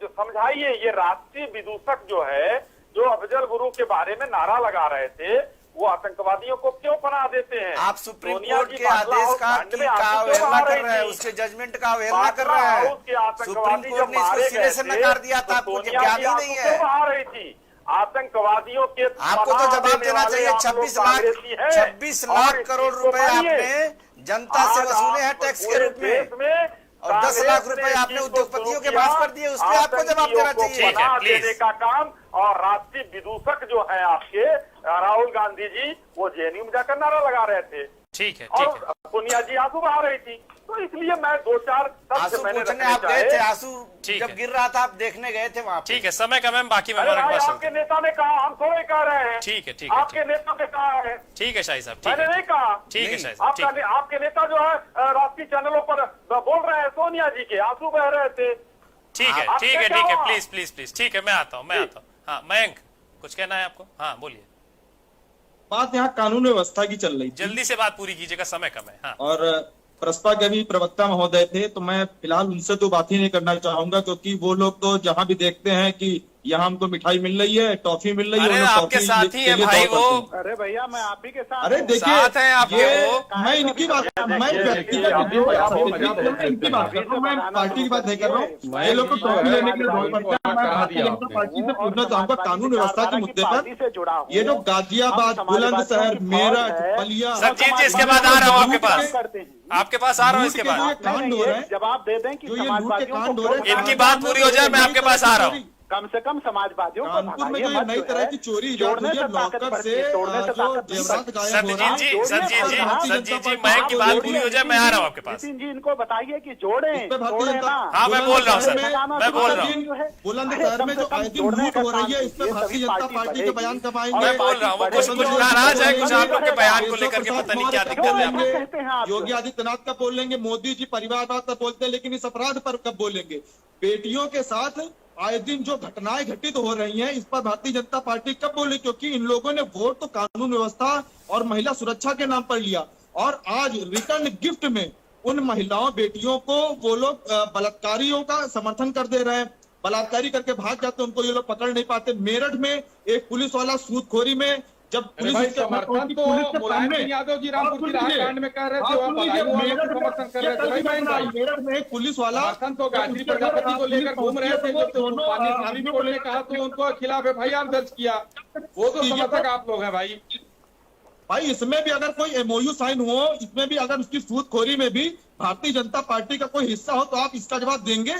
S8: समझाइए, ये राष्ट्रीय विदूषक जो है, जो अफजल गुरु के बारे में नारा लगा रहे थे, वो आतंकवादियों को क्यों पनाह देते हैं?
S10: आप सुप्रीम कोर्ट के आदेश का अवहेलना कर रहे हैं, उसके जजमेंट का अवहेलना कर रहे हैं। सुप्रीम कोर्ट ने इसको सिरे से नकार दिया था, आपको याद ही नहीं है?
S8: आ रही थी आतंकवादियों के,
S10: आपको तो जवाब देना चाहिए। 26 लाख करोड़ रुपए आपने जनता से वसूले हैं टैक्स के रूप में, और 10 लाख रुपए आपने उद्योगपतियों के पास कर दिए, उस पर आपको जवाब देना चाहिए।
S8: देने का काम। और राष्ट्रीय विदूषक जो है आपके राहुल गांधी जी, वो जेएनयू में जाकर नारा लगा रहे थे।
S2: ठीक है।
S8: और सोनिया जी आंसू बहा रही थी। तो इसलिए मैं 2-4
S10: आंसू पूछने आप गए थे, आंसू जब गिर रहा था आप देखने गए थे वहाँ।
S2: ठीक है, समय का मैम बाकी
S8: आपके नेता ने कहा, हम थोड़े कह रहे हैं।
S2: ठीक है,
S8: आपके नेता ने कहा है।
S2: ठीक है शाही साहब,
S8: मैंने नहीं कहा।
S2: ठीक है शाही साहब,
S8: आपके नेता जो है राष्ट्रीय चैनलों पर बोल रहे हैं सोनिया जी के आंसू बह रहे थे।
S2: ठीक है, प्लीज, ठीक है, मैं आता हूँ। हाँ मयंक, कुछ कहना है आपको? हाँ बोलिए।
S9: बात यहाँ कानून व्यवस्था की चल रही थी,
S2: जल्दी से बात पूरी कीजिएगा, समय कम है। हाँ।
S9: और प्रसपा के भी प्रवक्ता महोदय थे, तो मैं फिलहाल उनसे तो बात ही नहीं करना चाहूंगा, क्योंकि वो लोग तो जहां भी देखते हैं कि यहाँ हमको मिठाई मिल रही है, टॉफी मिल रही है,
S2: अरे आपके साथ ही है भाई वो।
S11: अरे भैया मैं आप ही के साथ।
S9: अरे देखिए मैं इनकी बात, मैं व्यक्तिगत इनकी बात कर रहा हूँ, मैं पार्टी की बात नहीं कर रहा हूँ। ये लोग को टॉफी लेने के लिए भारतीय जनता पार्टी से पूछना चाहूंगा कानून व्यवस्था के मुद्दे पर। ये जो गाजियाबाद, बुलंदशहर, मेरठ, बलिया,
S2: सरजीत जी इसके बाद आ रहा हूँ आपके पास आ रहा हूँ इसके बाद
S9: कांड हो रहे हैं,
S11: जवाब दे दें कि
S9: कांड हो रहे हैं,
S2: इनकी बात पूरी हो जाए, मैं आपके पास आ रहा हूँ।
S11: कम से कम समाजवादियों को
S9: कानपुर में जो नई तरह की चोरी जोड़ने से लॉकअप से
S2: संजीत जी मैं की बात पूरी हो जाए, मैं आ रहा हूँ आपके पास।
S11: नितिन जी इनको बताइए कि जोड़े।
S2: हाँ मैं बोल रहा हूँ सर, मैं बोल रहा हूँ।
S9: बुलंदशहर में जो आए दिन लूट हो रही है, इस पर भारतीय जनता पार्टी के बयान कब आएंगे?
S2: मैं बोल रहा हूँ कुछ नाराज है, कुछ आप लोग के बयान को लेकर के पता नहीं क्या दिक्कत है।
S9: योगी आदित्यनाथ का बोल लेंगे, मोदी जी परिवारवाद का बोलते हैं, लेकिन इस अपराध पर कब बोलेंगे? बेटियों के साथ आए दिन जो घटनाएं घटित हो रही हैं, इस पर भारतीय जनता पार्टी कब बोले? क्योंकि इन लोगों ने वोट तो कानून व्यवस्था और महिला सुरक्षा के नाम पर लिया, और आज रिटर्न गिफ्ट में उन महिलाओं बेटियों को वो लोग बलात्कारियों का समर्थन कर दे रहे हैं। बलात्कारी करके भाग जाते, उनको ये लोग पकड़ नहीं पाते। मेरठ में एक पुलिस वाला सूदखोरी में जब पुलिस
S4: समर्थन तो मुलायम सिंह यादव जी रामपुर की कांड में कह रहे थे, समर्थन कर रहे थे।
S9: मेरठ में एक पुलिस वाला
S4: समर्थन तो गायत्री प्रजापति को लेकर घूम रहे थे, जब सुप्रीम कोर्ट ने कहा तो उनको खिलाफ FIR दर्ज किया। वो तो समर्थक आप लोग हैं भाई।
S9: इसमें भी अगर कोई MOU साइन हो, इसमें भी अगर उसकी सूदखोरी में भी भारतीय जनता पार्टी का कोई हिस्सा हो, तो आप इसका जवाब देंगे?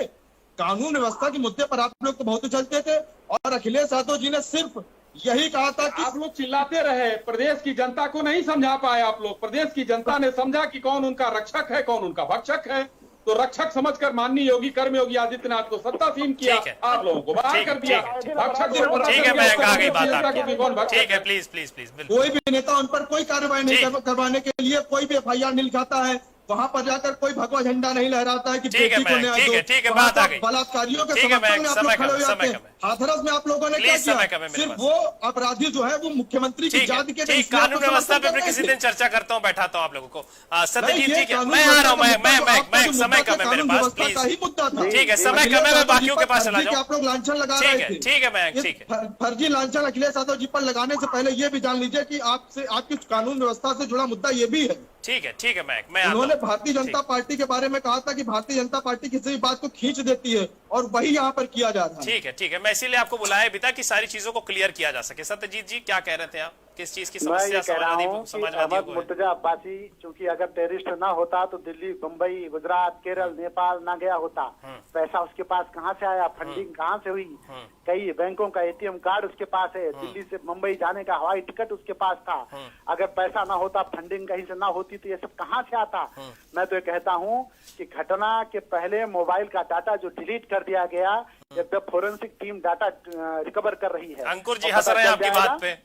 S9: कानून व्यवस्था के मुद्दे पर आप लोग तो बहुत उछलते थे, और अखिलेश यादव जी ने सिर्फ यही कहा था कि
S4: आप लोग चिल्लाते रहे, प्रदेश की जनता को नहीं समझा पाए आप लोग। प्रदेश की जनता ने समझा कि कौन उनका रक्षक है, कौन उनका भक्षक है, तो रक्षक समझकर माननीय योगी कर्मयोगी आदित्यनाथ को सत्तासीन किया, आप लोगों को बाहर कर दिया। भक्षक
S2: ठीक है, मैं आ गई बात आपकी। ठीक है, प्लीज प्लीज प्लीज।
S9: कोई भी नेता उन पर कोई कार्रवाई नहीं करवाने के लिए कोई भी FIR नहीं लिखाता है, वहाँ पर जाकर कोई भगवा झंडा नहीं लहराता है कि बेटी को न्याय दो।
S2: ठीक है, बात आ गई।
S9: बलात्कारियों के समर्थन में आप लोग खड़े हो जाते हैं। हाथरस में आप लोगों ने क्या किया? सिर्फ वो अपराधी जो है वो मुख्यमंत्री की जाति के
S2: कानून व्यवस्था पे किसी दिन चर्चा करता हूँ, बैठाता हूँ आप लोगों को। सत्यजीत जी मैं आ रहा हूँ, मैं समय कम है मेरे पास, प्लीज। ठीक है, समय कम है, मैं बाकियों के पास चला जाऊँ।
S9: आप लोग लांछन लगा रहे थे।
S2: ठीक है मैं, ठीक है।
S9: फर्जी लांछन अखिलेश यादव जी पर लगाने से पहले ये भी जान लीजिए कि आपसे आपकी कानून व्यवस्था से जुड़ा मुद्दा ये भी है।
S2: ठीक है मैं
S9: उन्होंने भारतीय जनता पार्टी के बारे में कहा था कि भारतीय जनता पार्टी किसी भी बात को खींच देती है, और वही यहाँ पर किया जा रहा है।
S2: ठीक है, मैं इसीलिए आपको बुलाया भी था कि सारी चीजों को क्लियर किया जा सके। सत्यजीत जी क्या कह रहे थे आप? किस चीज की समस्या
S11: समाजवादियों को? मुर्तजा अब्बासी चूंकि अगर टेररिस्ट ना होता तो दिल्ली, मुंबई, गुजरात, केरल, नेपाल ना गया होता। पैसा उसके पास कहाँ से आया? फंडिंग कहाँ से हुई? कई बैंकों का ATM कार्ड उसके पास है, दिल्ली से मुंबई जाने का हवाई टिकट उसके पास था। अगर पैसा ना होता, फंडिंग कहीं से ना होती, तो ये सब कहाँ से आता? मैं तो ये कहता हूँ कि घटना के पहले मोबाइल का डाटा जो डिलीट कर दिया गया, जब फोरेंसिक टीम डाटा रिकवर कर रही है।
S2: अंकुर जी हंस रहे हैं आपकी बात पे।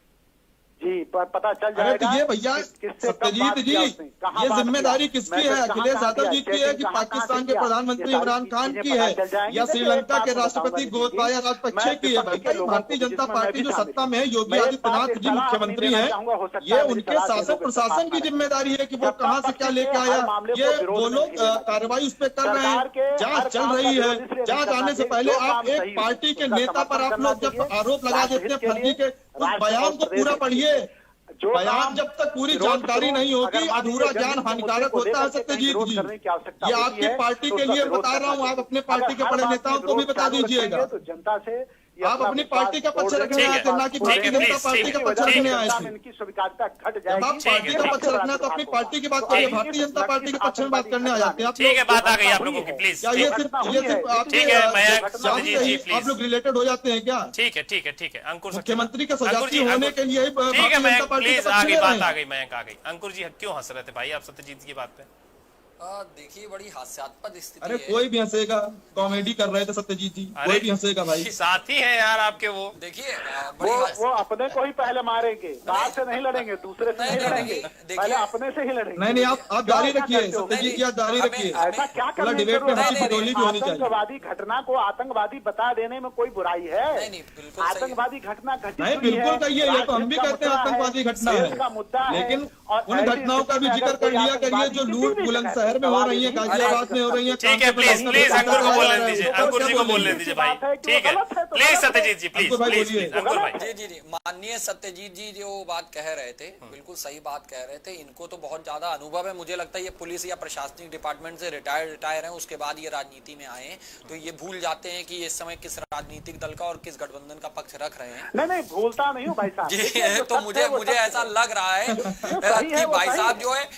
S11: जी पता चल जाएगा।
S9: अरे तो ये भैया सत्यजीत जी, ये जिम्मेदारी किसकी है? अखिलेश यादव जी की है कि पाकिस्तान के प्रधानमंत्री इमरान खान की है, या श्रीलंका के राष्ट्रपति गोतबाया राजपक्षे की है? भाई भारतीय जनता पार्टी जो सत्ता में है, योगी आदित्यनाथ जी मुख्यमंत्री हैं, ये उनके शासन प्रशासन की जिम्मेदारी है कि वो कहाँ से क्या लेके आया। ये वो लोग कार्रवाई उस पर कर रहे हैं, जांच चल रही है। जांच आने से पहले आप एक पार्टी के नेता पर आप लोग जब आरोप लगा देते हैं फर्जी के, उस बयान को पूरा पढ़िए। बयान जब तक पूरी जानकारी नहीं होगी, अधूरा ज्ञान हानिकारक होता है। सत्यजीत जी, ये आपकी पार्टी के लिए बता रहा हूँ, आप अपने पार्टी के बड़े नेताओं को भी बता दीजिएगा।
S11: तो जनता से
S9: आप अपनी पार्टी का पक्ष रखने आए थे, ना कि भारतीय जनता पार्टी का पक्ष रखने आए थे।
S11: इनकी स्वीकारता घट
S9: जब आप पार्टी का पक्ष रखना तो अपनी पार्टी की बात करिए, भारतीय जनता पार्टी के पक्ष में बात करने आ जाते हैं आप।
S2: ठीक है, बात आ गई आप लोगों की, प्लीज।
S9: ये सिर्फ आप लोग रिलेटेड हो जाते हैं क्या?
S2: ठीक है अंकुर,
S9: मुख्यमंत्री के सजाती होने के लिए
S2: ठीक है मैं, प्लीज आ गई बात, आ गई मैं आ गई। अंकुर जी क्यों हंस रहे थे भाई आप सत्यजीत की बात पे?
S13: देखिए बड़ी हास्यास्पद स्थिति
S9: है। अरे कोई भी हंसेगा, कॉमेडी कर रहे थे सत्यजीत जी, कोई भी हंसेगा भाई।
S2: साथी है यार आपके वो।
S13: देखिए
S11: वो अपने को ही पहले मारेंगे, बाहर से नहीं लड़ेंगे, दूसरे से नहीं लड़ेंगे, पहले अपने से ही लड़ेंगे।
S9: नहीं आप जारी रखिए सत्यजीत जी, आप जारी रखिए।
S11: ऐसा क्या करना,
S9: डिबेट में हंसी ठिठोली भी होनी चाहिए।
S11: आतंकवादी घटना को आतंकवादी बता देने में कोई बुराई है? आतंकवादी घटना घटित
S9: नहीं, बिल्कुल कहिए, ये तो हम भी कहते हैं आतंकवादी घटना है, लेकिन उन घटनाओं का भी जिक्र कर लिया करिए जो लूट बुलंदशहर शहर में हो रही है, गाजियाबाद में हो रही है।
S2: ठीक है, प्लीज प्लीज अंकुर को बोलने दीजिए, अंकुर जी को बोलने दीजिए भाई। ठीक है, please Satyajit ji, please please Ankur भाई।
S13: जी जी जी, माननीय सत्यजीत जी जो बात कह रहे थे, बिल्कुल सही बात कह रहे थे। इनको तो बहुत ज्यादा अनुभव है, मुझे लगता है ये पुलिस या प्रशासनिक डिपार्टमेंट से रिटायर हैं, उसके बाद ये राजनीति में आए हैं, तो ये भूल जाते हैं कि इस समय किस राजनीतिक दल का और किस गठबंधन का पक्ष रख रहे हैं।
S11: नहीं भूलता नहीं हूँ भाई साहब
S13: जी, तो मुझे ऐसा लग रहा है कि भाई साहब जो है,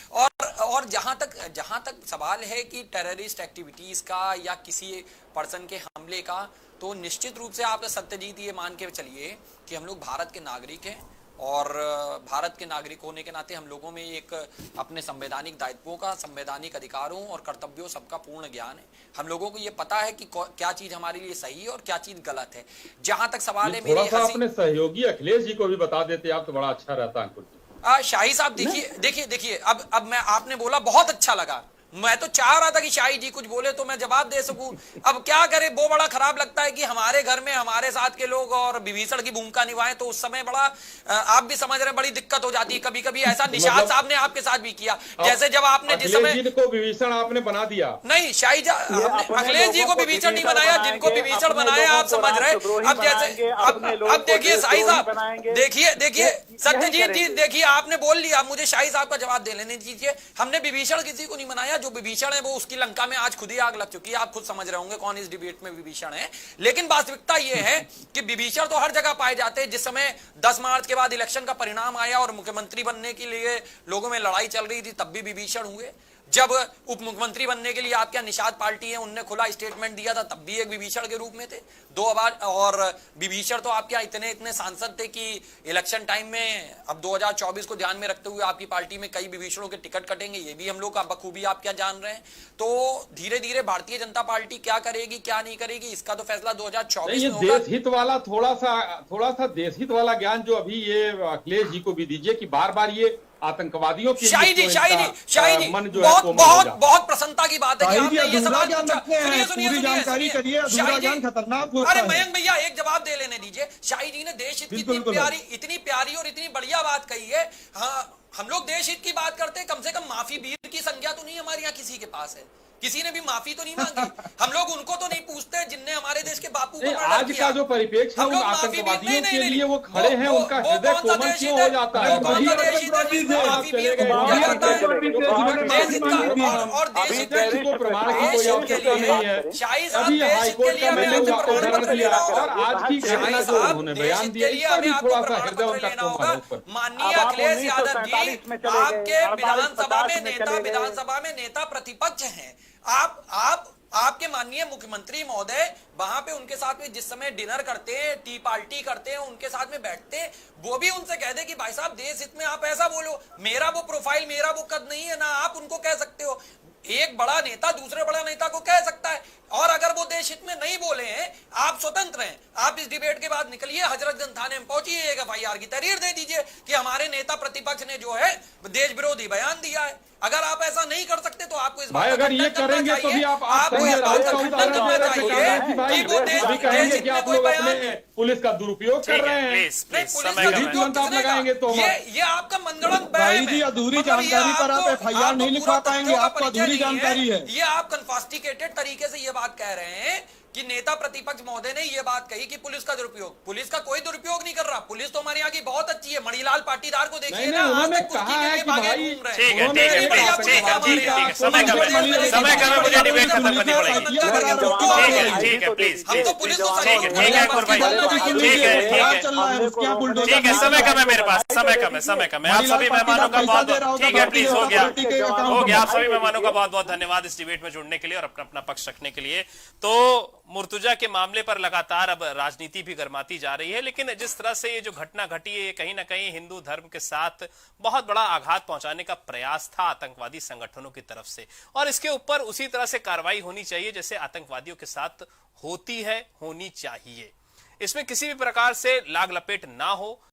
S13: और जहां तक सवाल है कि टेररिस्ट एक्टिविटीज का या किसी पर्सन के हमले का, तो निश्चित रूप से आप सत्यजीत ये मान के चलिए कि हम लोग भारत के नागरिक हैं, और भारत के नागरिक होने के नाते हम लोगों में एक अपने संवैधानिक दायित्वों का, संवैधानिक अधिकारों और कर्तव्यों सबका पूर्ण ज्ञान है। हम लोगों को ये पता है कि क्या चीज हमारे लिए सही है और क्या चीज गलत है। जहां तक सवाल है,
S14: थोड़ा सा अपने सहयोगी अखिलेश जी को भी बता देते आप तो बड़ा अच्छा रहता अंकुर जी।
S13: शाही साहब देखिए, अब मैं, आपने बोला बहुत अच्छा लगा, मैं तो चाह रहा था कि शाही जी कुछ बोले तो मैं जवाब दे सकूं। अब क्या करे, वो बड़ा खराब लगता है कि हमारे घर में हमारे साथ के लोग और विभीषण की भूमिका निभाएं, तो उस समय बड़ा, आप भी समझ रहे हैं, बड़ी दिक्कत हो जाती है। कभी कभी ऐसा निषाद साहब ने आपके साथ भी किया, जैसे जब आपने जिस समय
S14: को विभीषण आपने बना दिया।
S13: नहीं, शाही अखिलेश जी को विभीषण नहीं बनाया, जिनको विभीषण बनाया आप समझ रहे। अब जैसे अब देखिए शाही साहब, देखिए सत्यजीत जी, देखिए आपने बोल लिया, मुझे शाही साहब का जवाब दे लेने दीजिए। हमने विभीषण किसी को नहीं बनाया, जो विभीषण है वो उसकी लंका में आज खुद ही आग लग चुकी है। आप खुद समझ रहे होंगे कौन इस डिबेट में विभीषण है। लेकिन वास्तविकता ये है कि विभीषण तो हर जगह पाए जाते हैं। जिस समय 10 मार्च के बाद इलेक्शन का परिणाम आया और मुख्यमंत्री बनने के लिए लोगों में लड़ाई चल रही थी, तब भी विभीषण हुए। जब उप मुख्यमंत्री बनने के लिए आपके निषाद पार्टी है, उनने खुला स्टेटमेंट दिया था, तब भी एक विभीषण के रूप में थे। 2 आवाज, और विभीषण तो आपके इतने सांसद थे कि इलेक्शन टाइम में, अब 2024 को ध्यान में रखते हुए आपकी पार्टी में कई विभीषणों के टिकट कटेंगे, ये भी हम लोग बखूबी आप क्या जान रहे हैं। तो धीरे धीरे भारतीय जनता पार्टी क्या करेगी क्या नहीं करेगी, इसका तो फैसला 2024 में होगा।
S14: देश हित वाला थोड़ा सा देश हित वाला ज्ञान जो अभी ये अखिलेश जी को भी दीजिए कि बार बार ये आतंकवादियों की
S13: शाही जी
S14: मन जो है
S13: बहुत प्रसन्नता की बात है कि आपने ये सवाल पूछा।
S9: सुनिए जानकारी करिए, अधूरा ज्ञान खतरनाक होता है।
S13: अरे मयंक भैया एक जवाब दे लेने दीजिए। शाही जी ने देश हित की इतनी प्यारी और इतनी बढ़िया बात कही है। हाँ, हम लोग देश हित की बात करते हैं, कम से कम माफी वीर की संज्ञा तो नहीं हमारे यहाँ किसी के पास है, किसी ने भी माफी तो नहीं मांगी। हम लोग उनको तो नहीं पूछते जिनने हमारे देश के बापू को
S14: आज का जो परिप्रेक्ष्य है, आतंकवादियों के लिए वो खड़े हैं, उनका हृदय कोमल क्यों हो जाता है?
S13: और देश
S14: को प्रमाण की कोई आवश्यकता नहीं है। अभी हाईकोर्ट का मैंने उदाहरण दिया और आज की घटना जो उन्होंने बयान दिया, इसका भी थोड़ा सा हृदय उनका कोमल है।
S13: माननीय अखिलेश यादव जी, आपके विधानसभा में नेता प्रतिपक्ष हैं। आपके माननीय मुख्यमंत्री महोदय वहां पे उनके साथ में जिस समय डिनर करते हैं, टी पार्टी करते हैं, उनके साथ में बैठते हैं, वो भी उनसे कह दे कि भाई साहब देश हित में आप ऐसा बोलो। मेरा वो प्रोफाइल, मेरा वो कद नहीं है, ना आप उनको कह सकते हो। एक बड़ा नेता दूसरे बड़ा नेता को कह सकता है, और अगर वो देश हित में नहीं बोले हैं, आप स्वतंत्र हैं। आप इस डिबेट के बाद निकलिए, हजरतगंज थाने में पहुंचिए, एक FIR की तहरीर दे दीजिए कि हमारे नेता प्रतिपक्ष ने जो है देश विरोधी बयान दिया है। अगर आप ऐसा नहीं कर सकते तो आपको इस
S14: भाई अगर ये करेंगे तो भी आप कहेंगे कि आप लोग अपने पुलिस का दुरुपयोग कर रहे हैं, लगाएंगे तो
S13: ये आपका मनगढ़ंत
S9: भाई जी अधूरी जानकारी पर आप FIR नहीं लिखवा पाएंगे, आपको अधूरी जानकारी है।
S13: ये आप कन्फास्टिकेटेड तरीके से ये बात कह रहे हैं कि नेता प्रतिपक्ष महोदय ने ये बात कही कि पुलिस का दुरुपयोग, पुलिस का कोई दुरुपयोग नहीं कर रहा। पुलिस तो हमारे यहाँ की बहुत अच्छी है। मणिलाल पाटीदार को देखिए ना,
S14: उन्होंने कहा है कि भाई
S2: ठीक है, समय कम, मुझे डिबेट खत्म करनी पड़ेगी। ठीक है प्लीज,
S13: हम तो पुलिस को
S2: ठीक है समय कम है मेरे पास, समय कम है। आप सभी मेहमानों का बहुत ठीक है, प्लीज हो गया। आप सभी मेहमानों का बहुत बहुत धन्यवाद इस डिबेट में जुड़ने के लिए और अपना पक्ष रखने के लिए। तो मुर्तुजा के मामले पर लगातार अब राजनीति भी गर्माती जा रही है, लेकिन जिस तरह से ये जो घटना घटी है, कहीं ना कहीं हिंदू धर्म के साथ बहुत बड़ा आघात पहुंचाने का प्रयास था आतंकवादी संगठनों की तरफ से, और इसके ऊपर उसी तरह से कार्रवाई होनी चाहिए जैसे आतंकवादियों के साथ होती है, होनी चाहिए। इसमें किसी भी प्रकार से लाग लपेट ना हो,